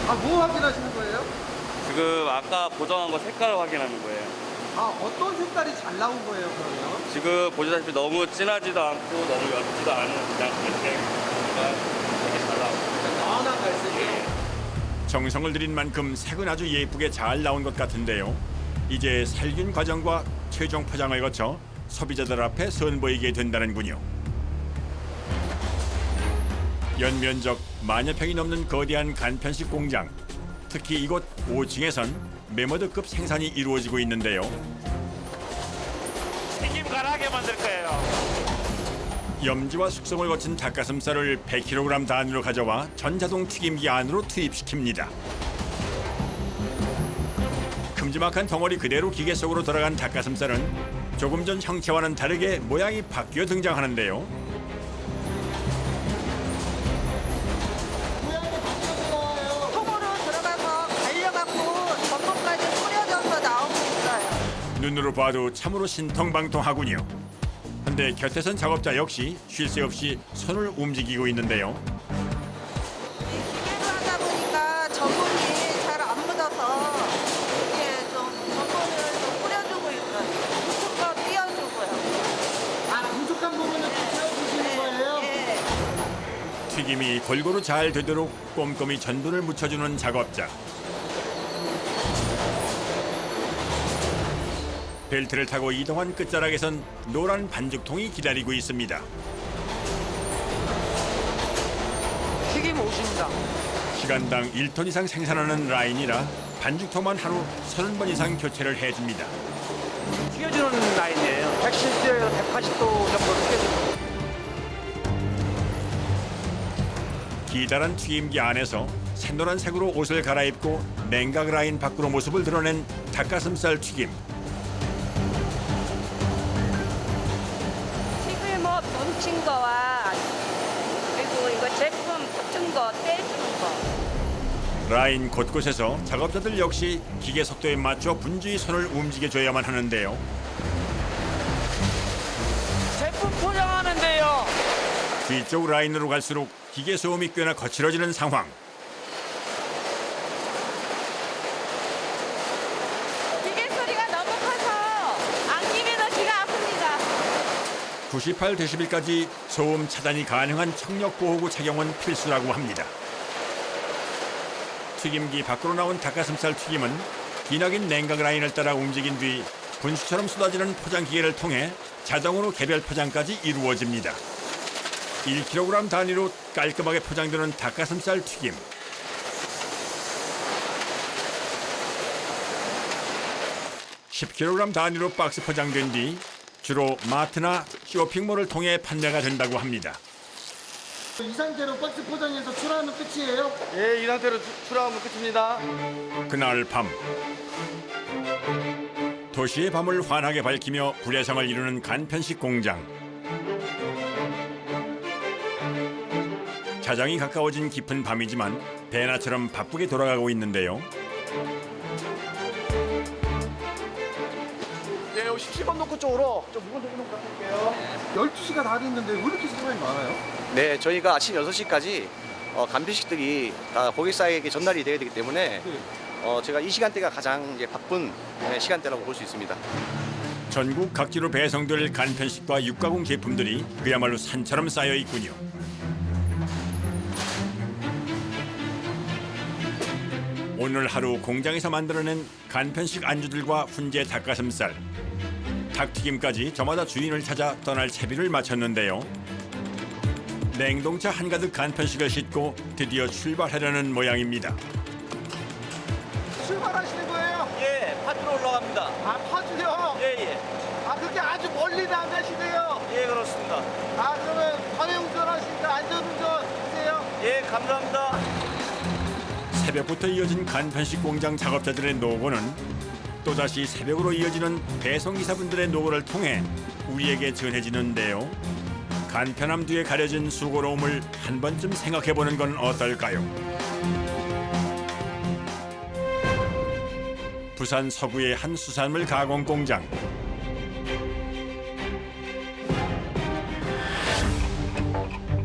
아, 뭐 확인하시는 거예요? 지금 아까 보정한 거 색깔을 확인하는 거예요. 아, 어떤 색깔이 잘 나온 거예요, 그러면? 지금 보시다시피 너무 진하지도 않고 너무 옅지도 않은 그냥 갈색가 되게 잘 나오고. 연한 갈색이요? 정성을 들인 만큼 색은 아주 예쁘게 잘 나온 것 같은데요. 이제 살균 과정과 최종 포장을 거쳐 소비자들 앞에 선보이게 된다는군요. 연면적 만여 평이 넘는 거대한 간편식 공장. 특히 이곳 5층에선 메모드급 생산이 이루어지고 있는데요. 튀김 가라하게 만들 거예요. 염지와 숙성을 거친 닭가슴살을 100kg 단위로 가져와 전자동 튀김기 안으로 투입시킵니다. 큼지막한 덩어리 그대로 기계 속으로 들어간 닭가슴살은 조금 전 형체와는 다르게 모양이 바뀌어 등장하는데요. 통으로 들어가서 갈려갖고 전복까지 뿌려져서 나오고 있어요. 눈으로 봐도 참으로 신통방통하군요. 근데 곁에선 작업자 역시 쉴 새 없이 손을 움직이고 있는데요. 기계로 하다 보니까 전복이 잘 안 묻어서 이게 좀 전복을 좀 뿌려주고 있어요. 부푼 띄워주고요. 아, 부족한 부분을 띄워주시는 거예요? 네. 튀김이 골고루 잘 되도록 꼼꼼히 전분을 묻혀주는 작업자. 벨트를 타고 이동한 끝자락에선 노란 반죽통이 기다리고 있습니다. 튀김 옷입니다. 시간당 1톤 이상 생산하는 라인이라 반죽통만 하루 30번 이상 교체를 해줍니다. 튀겨주는 라인이에요. 170도에서 180도 정도 튀겨줍니다. 기다란 튀김기 안에서 샛노란색으로 옷을 갈아입고 냉각 라인 밖으로 모습을 드러낸 닭가슴살 튀김. 튀김옷 뭉친 거와 그리고 이거 제품 붙은 거 떼주는 거. 라인 곳곳에서 작업자들 역시 기계 속도에 맞춰 분주히 손을 움직여줘야만 하는데요. 제품 포장하는데요. 뒤쪽 라인으로 갈수록 기계 소음이 꽤나 거칠어지는 상황. 기계 소리가 너무 커서 안기면 귀가 아픕니다. 98데시벨까지 소음 차단이 가능한 청력 보호구 착용은 필수라고 합니다. 튀김기 밖으로 나온 닭가슴살 튀김은 기나긴 냉각 라인을 따라 움직인 뒤 분수처럼 쏟아지는 포장 기계를 통해 자동으로 개별 포장까지 이루어집니다. 1kg 단위로 깔끔하게 포장되는 닭가슴살 튀김. (10kg) 단위로 박스 포장된 뒤 주로 마트나 쇼핑몰을 통해 판매가 된다고 합니다. 이 상태로 박스 포장해서 출하하면 끝이에요? 예, 이 상태로 출하하면 끝입니다. 그날 밤 도시의 밤을 환하게 밝히며 불의 성을 이루는 간편식 공장. 자정이 가까워진 깊은 밤이지만 대나처럼 바쁘게 돌아가고 있는데요. 네, 17번 놓고 쪽으로 좀 물건 좀 부탁드릴게요. 12시가 다 됐는데 왜 이렇게 사람이 많아요? 네, 저희가 아침 6시까지 간편식들이 다 고객사에게 전달이 돼야 되기 때문에 제가 이 시간대가 가장 이제 바쁜 시간대라고 볼 수 있습니다. 전국 각지로 배송될 간편식과 육가공 제품들이 그야말로 산처럼 쌓여 있군요. 오늘 하루 공장에서 만들어낸 간편식 안주들과 훈제 닭가슴살, 닭튀김까지 저마다 주인을 찾아 떠날 채비를 마쳤는데요. 냉동차 한가득 간편식을 싣고 드디어 출발하려는 모양입니다. 출발하시는 거예요? 예, 파주로 올라갑니다. 아, 파주요? 예, 예. 아, 그렇게 아주 멀리는 안 가시네요? 예, 그렇습니다. 아, 그러면 방해운전 하시니까 안전운전 하세요? 예, 감사합니다. 새벽부터 이어진 간편식 공장 작업자들의 노고는 또다시 새벽으로 이어지는 배송기사분들의 노고를 통해 우리에게 전해지는데요. 간편함 뒤에 가려진 수고로움을 한 번쯤 생각해보는 건 어떨까요? 부산 서구의 한 수산물 가공 공장.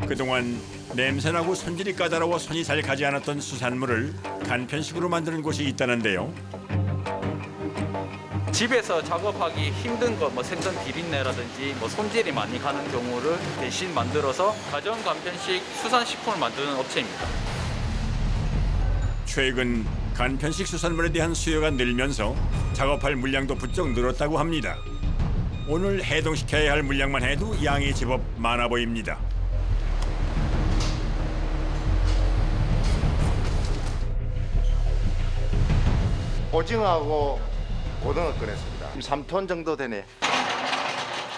그동안 냄새나고 손질이 까다로워 손이 잘 가지 않았던 수산물을 간편식으로 만드는 곳이 있다는데요. 집에서 작업하기 힘든 거, 생선 비린내라든지 손질이 많이 가는 경우를 대신 만들어서 가정 간편식 수산식품을 만드는 업체입니다. 최근 간편식 수산물에 대한 수요가 늘면서 작업할 물량도 부쩍 늘었다고 합니다. 오늘 해동시켜야 할 물량만 해도 양이 제법 많아 보입니다. 오징어하고 고등어 꺼냈습니다. 3톤 정도 되네.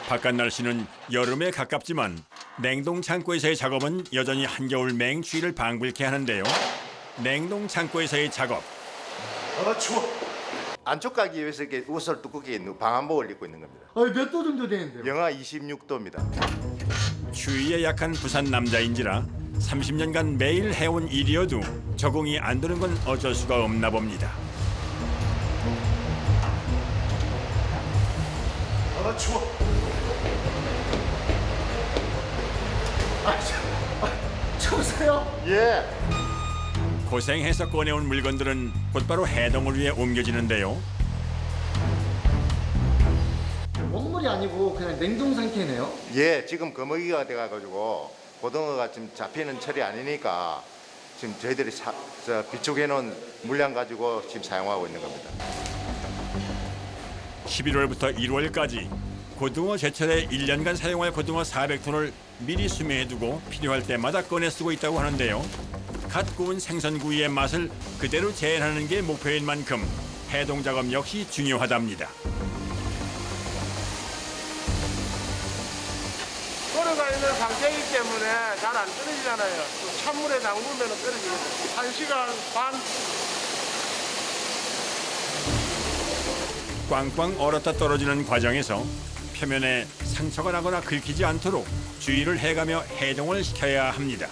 바깥 날씨는 여름에 가깝지만 냉동 창고에서의 작업은 여전히 한겨울 맹추위를 방불케 하는데요. 냉동 창고에서의 작업. 추워. 안쪽 가기 위해서 이렇게 옷을 두껍게 입는 방한복을 입고 있는 겁니다. 몇 도 정도 되는데요? 영하 26도입니다. 추위에 약한 부산 남자인지라 30년간 매일 해온 일이어도 적응이 안 되는 건 어쩔 수가 없나 봅니다. 추워. 추우세요? 예. 고생해서 꺼내온 물건들은 곧바로 해동을 위해 옮겨지는데요. 먹물이 아니고 그냥 냉동 상태네요? 예, 지금 거머기가 돼가지고 고등어가 지금 잡히는 철이 아니니까 지금 저희들이 비축해놓은 물량 가지고 지금 사용하고 있는 겁니다. 11월부터 1월까지 고등어 제철에 1년간 사용할 고등어 400톤을 미리 수매해두고 필요할 때마다 꺼내 쓰고 있다고 하는데요. 갓 구운 생선구이의 맛을 그대로 재현하는 게 목표인 만큼 해동 작업 역시 중요하답니다. 끓여가 있는 상태이기 때문에 잘 안 떨어지잖아요. 또 찬물에 담그면 떨어지거든요. 1시간 반. 꽝꽝 얼었다 떨어지는 과정에서 표면에 상처가 나거나 긁히지 않도록 주의를 해가며 해동을 시켜야 합니다.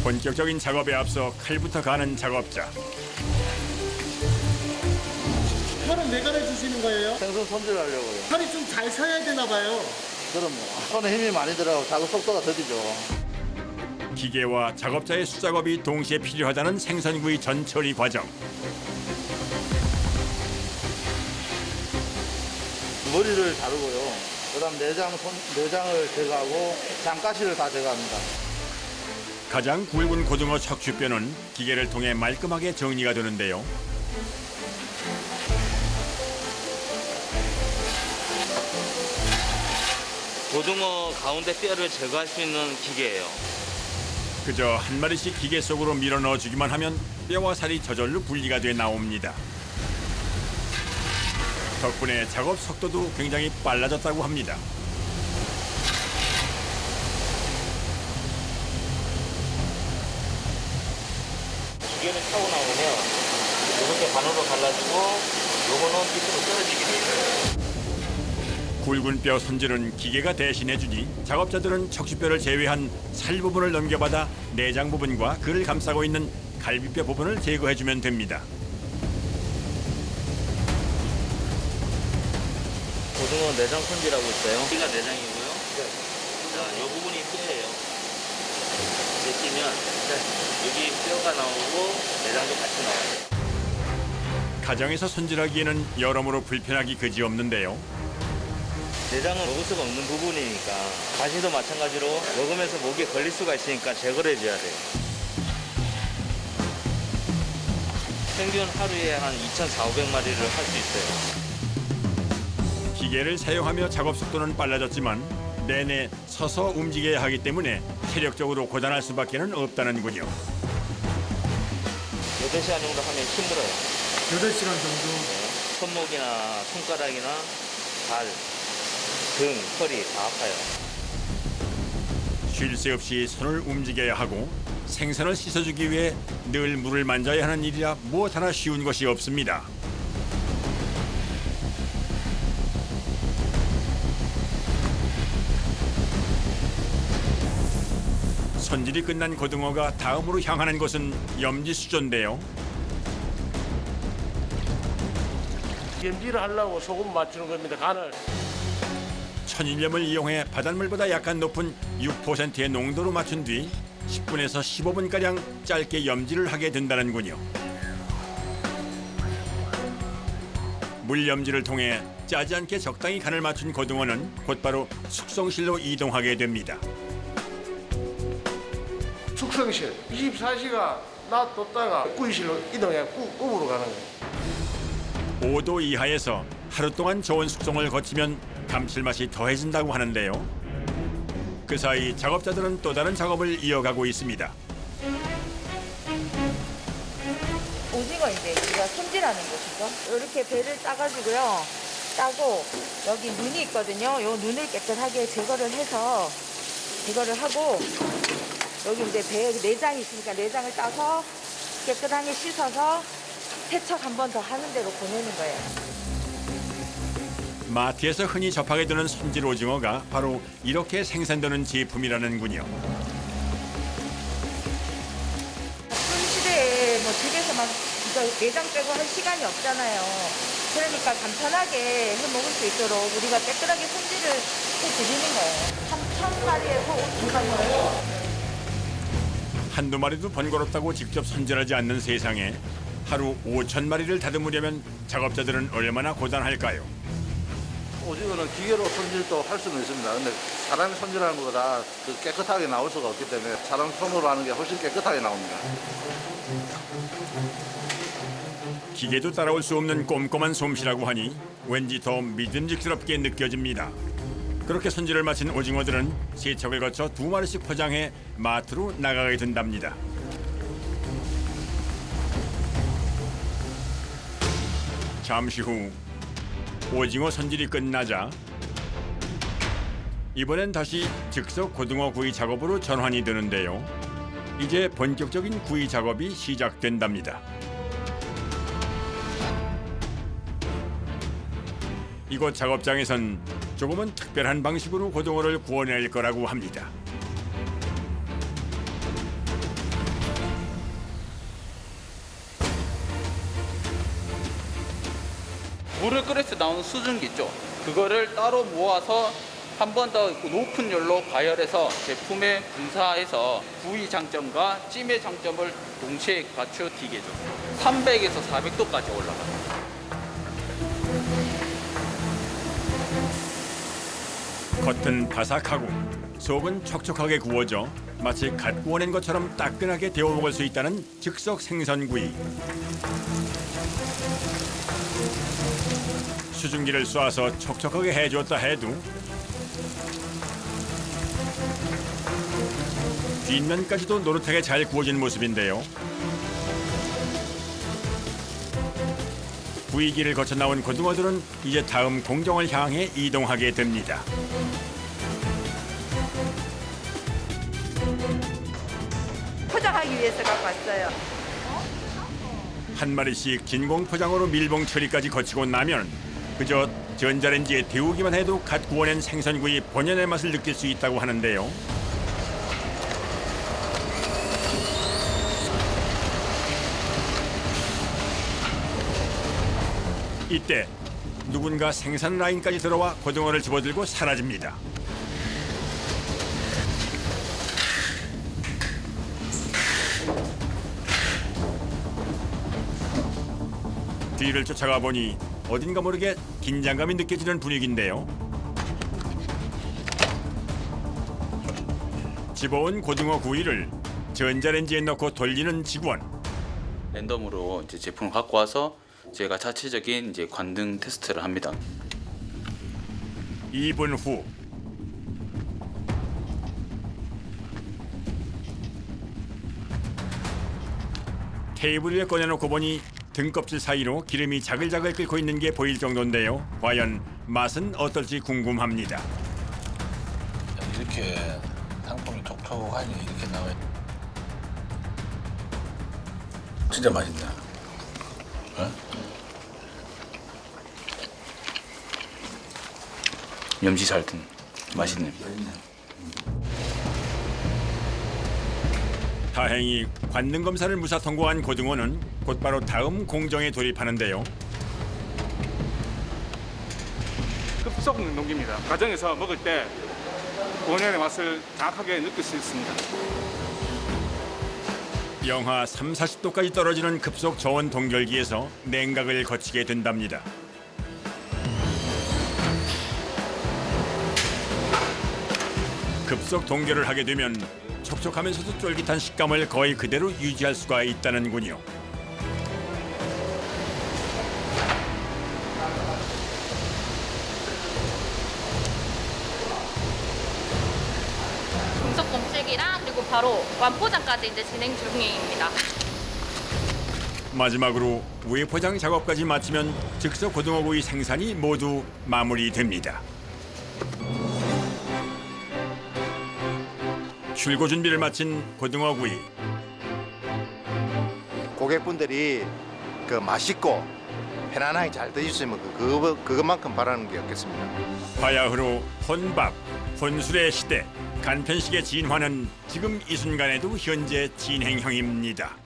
본격적인 작업에 앞서 칼부터 가는 작업자. 털은 왜 갈아주시는 거예요? 생선 손질하려고요. 털이 좀 잘 서야 되나 봐요. 그럼요. 손에 힘이 많이 들어가고 작업 속도가 더디죠. 기계와 작업자의 수작업이 동시에 필요하다는 생선구이 전처리 과정. 머리를 자르고요. 그다음 내장을 제거하고 장가시를 다 제거합니다. 가장 굵은 고등어 척추뼈는 기계를 통해 말끔하게 정리가 되는데요. 고등어 가운데 뼈를 제거할 수 있는 기계예요. 그저 한 마리씩 기계 속으로 밀어 넣어주기만 하면 뼈와 살이 저절로 분리가 돼 나옵니다. 덕분에 작업 속도도 굉장히 빨라졌다고 합니다. 기계를 타고 나오면 이렇게 반으로 갈라지고 요거는 밑으로 떨어지게 돼 있어요. 굵은 뼈 손질은 기계가 대신해주니 작업자들은 척추뼈를 제외한 살 부분을 넘겨받아 내장 부분과 그를 감싸고 있는 갈비뼈 부분을 제거해주면 됩니다. 고등어 내장 손질하고 있어요. 여기가 내장이고요. 자, 이 부분이 뼈예요. 이렇게 끼면 여기 뼈가 나오고 내장도 같이 나와요. 가정에서 손질하기에는 여러모로 불편하기 그지없는데요. 내장은 먹을 수가 없는 부분이니까 가시도 마찬가지로 먹으면서 목에 걸릴 수가 있으니까 제거를 해줘야 돼요. 평균 하루에 한 2,400마리를 할 수 있어요. 기계를 사용하며 작업 속도는 빨라졌지만 내내 서서 움직여야 하기 때문에 체력적으로 고단할 수밖에는 없다는군요. 8시간 정도 하면 힘들어요. 8시간 정도? 손목이나 손가락이나 발, 등, 허리 다 아파요. 쉴 새 없이 손을 움직여야 하고 생선을 씻어주기 위해 늘 물을 만져야 하는 일이라 무엇 하나 쉬운 것이 없습니다. 손질이 끝난 고등어가 다음으로 향하는 곳은 염지수조인데요. 염지를 하려고 소금 맞추는 겁니다. 간을. 천일염을 이용해 바닷물보다 약간 높은 6%의 농도로 맞춘 뒤 10분에서 15분가량 짧게 염지를 하게 된다는군요. 물 염지를 통해 짜지 않게 적당히 간을 맞춘 고등어는 곧바로 숙성실로 이동하게 됩니다. 숙성실 24시간 놔뒀다가 구이실로 이동해 굽으로 가는 거예요. 5도 이하에서 하루 동안 저온 숙성을 거치면 감칠맛이 더해진다고 하는데요. 그 사이 작업자들은 또 다른 작업을 이어가고 있습니다. 오징어인데 우리가 손질하는 곳이죠. 이렇게 배를 따가지고요. 따고 여기 눈이 있거든요. 이 눈을 깨끗하게 제거를 해서 제거를 하고 여기 이제 배 내장이 있으니까 내장을 따서 깨끗하게 씻어서 세척 한 번 더 하는 대로 보내는 거예요. 마트에서 흔히 접하게 되는 손질 오징어가 바로 이렇게 생산되는 제품이라는군요. 바쁜 시대에 뭐 집에서 막 내장 빼고 할 시간이 없잖아요. 그러니까 간편하게 해 먹을 수 있도록 우리가 깨끗하게 손질을 해드리는 거예요. 3,000마리에서 5,000마리. 한두 마리도 번거롭다고 직접 손질하지 않는 세상에 하루 5,000마리를 다듬으려면 작업자들은 얼마나 고단할까요? 오징어는 기계로 손질도 할 수는 있습니다. 근데 사람이 손질하는 것보다 그 깨끗하게 나올 수가 없기 때문에 사람 손으로 하는 게 훨씬 깨끗하게 나옵니다. 기계도 따라올 수 없는 꼼꼼한 솜씨라고 하니 왠지 더 믿음직스럽게 느껴집니다. 그렇게 손질을 마친 오징어들은 세척을 거쳐 2마리씩 포장해 마트로 나가게 된답니다. 잠시 후 오징어 손질이 끝나자 이번엔 다시 즉석 고등어 구이 작업으로 전환이 되는데요. 이제 본격적인 구이 작업이 시작된답니다. 이곳 작업장에선 조금은 특별한 방식으로 고등어를 구워낼 거라고 합니다. 물을 끓일 때 나오는 수증기 있죠. 그거를 따로 모아서 한 번 더 높은 열로 가열해서 제품에 분사해서 구이 장점과 찜의 장점을 동시에 갖추어지게 해줘. 300에서 400도까지 올라가요. 겉은 바삭하고 속은 촉촉하게 구워져 마치 갓 구워낸 것처럼 따끈하게 데워 먹을 수 있다는 즉석 생선구이. 수증기를 쏴서 촉촉하게 해줬다 해도 뒷면까지도 노릇하게 잘 구워진 모습인데요. 구이기를 거쳐 나온 고등어들은 이제 다음 공정을 향해 이동하게 됩니다. 포장하기 위해서 갖고 왔어요. 한 마리씩 진공 포장으로 밀봉 처리까지 거치고 나면 그저 전자레인지에 데우기만 해도 갓 구워낸 생선구이 본연의 맛을 느낄 수 있다고 하는데요. 이때 누군가 생산 라인까지 들어와 고등어를 집어들고 사라집니다. 뒤를 쫓아가 보니 어딘가 모르게 긴장감이 느껴지는 분위기인데요. 집어온 고등어 구이를 전자레인지에 넣고 돌리는 직원. 랜덤으로 이제 제품을 갖고 와서 제가 자체적인 이제 관등 테스트를 합니다. 2분 후 테이블 위에 꺼내놓고 보니 등껍질 사이로 기름이 자글자글 끓고 있는 게 보일 정도인데요. 과연 맛은 어떨지 궁금합니다. 이렇게 상품이 촉촉하니 이렇게 나와요. 진짜 맛있네. 어? 염지 잘 든 맛있네. 다행히 관능 검사를 무사 통과한 고등어는 곧바로 다음 공정에 돌입하는데요. 급속 냉동기입니다. 가정에서 먹을 때 본연의 맛을 정확하게 느낄 수 있습니다. 영하 3, 40도까지 떨어지는 급속 저온 동결기에서 냉각을 거치게 된답니다. 급속 동결을 하게 되면 촉촉하면서도 쫄깃한 식감을 거의 그대로 유지할 수가 있다는군요. 금속 검색이랑 그리고 바로 완포장까지 이제 진행 중입니다. 마지막으로 외포장 작업까지 마치면 즉석 고등어구이 생산이 모두 마무리됩니다. 출고 준비를 마친 고등어구이. 고객분들이 그 맛있고 편안하게 잘 드실 수 있는 그것만큼 바라는 게 없겠습니다. 바야흐로 혼밥, 혼술의 시대, 간편식의 진화는 지금 이 순간에도 현재 진행형입니다.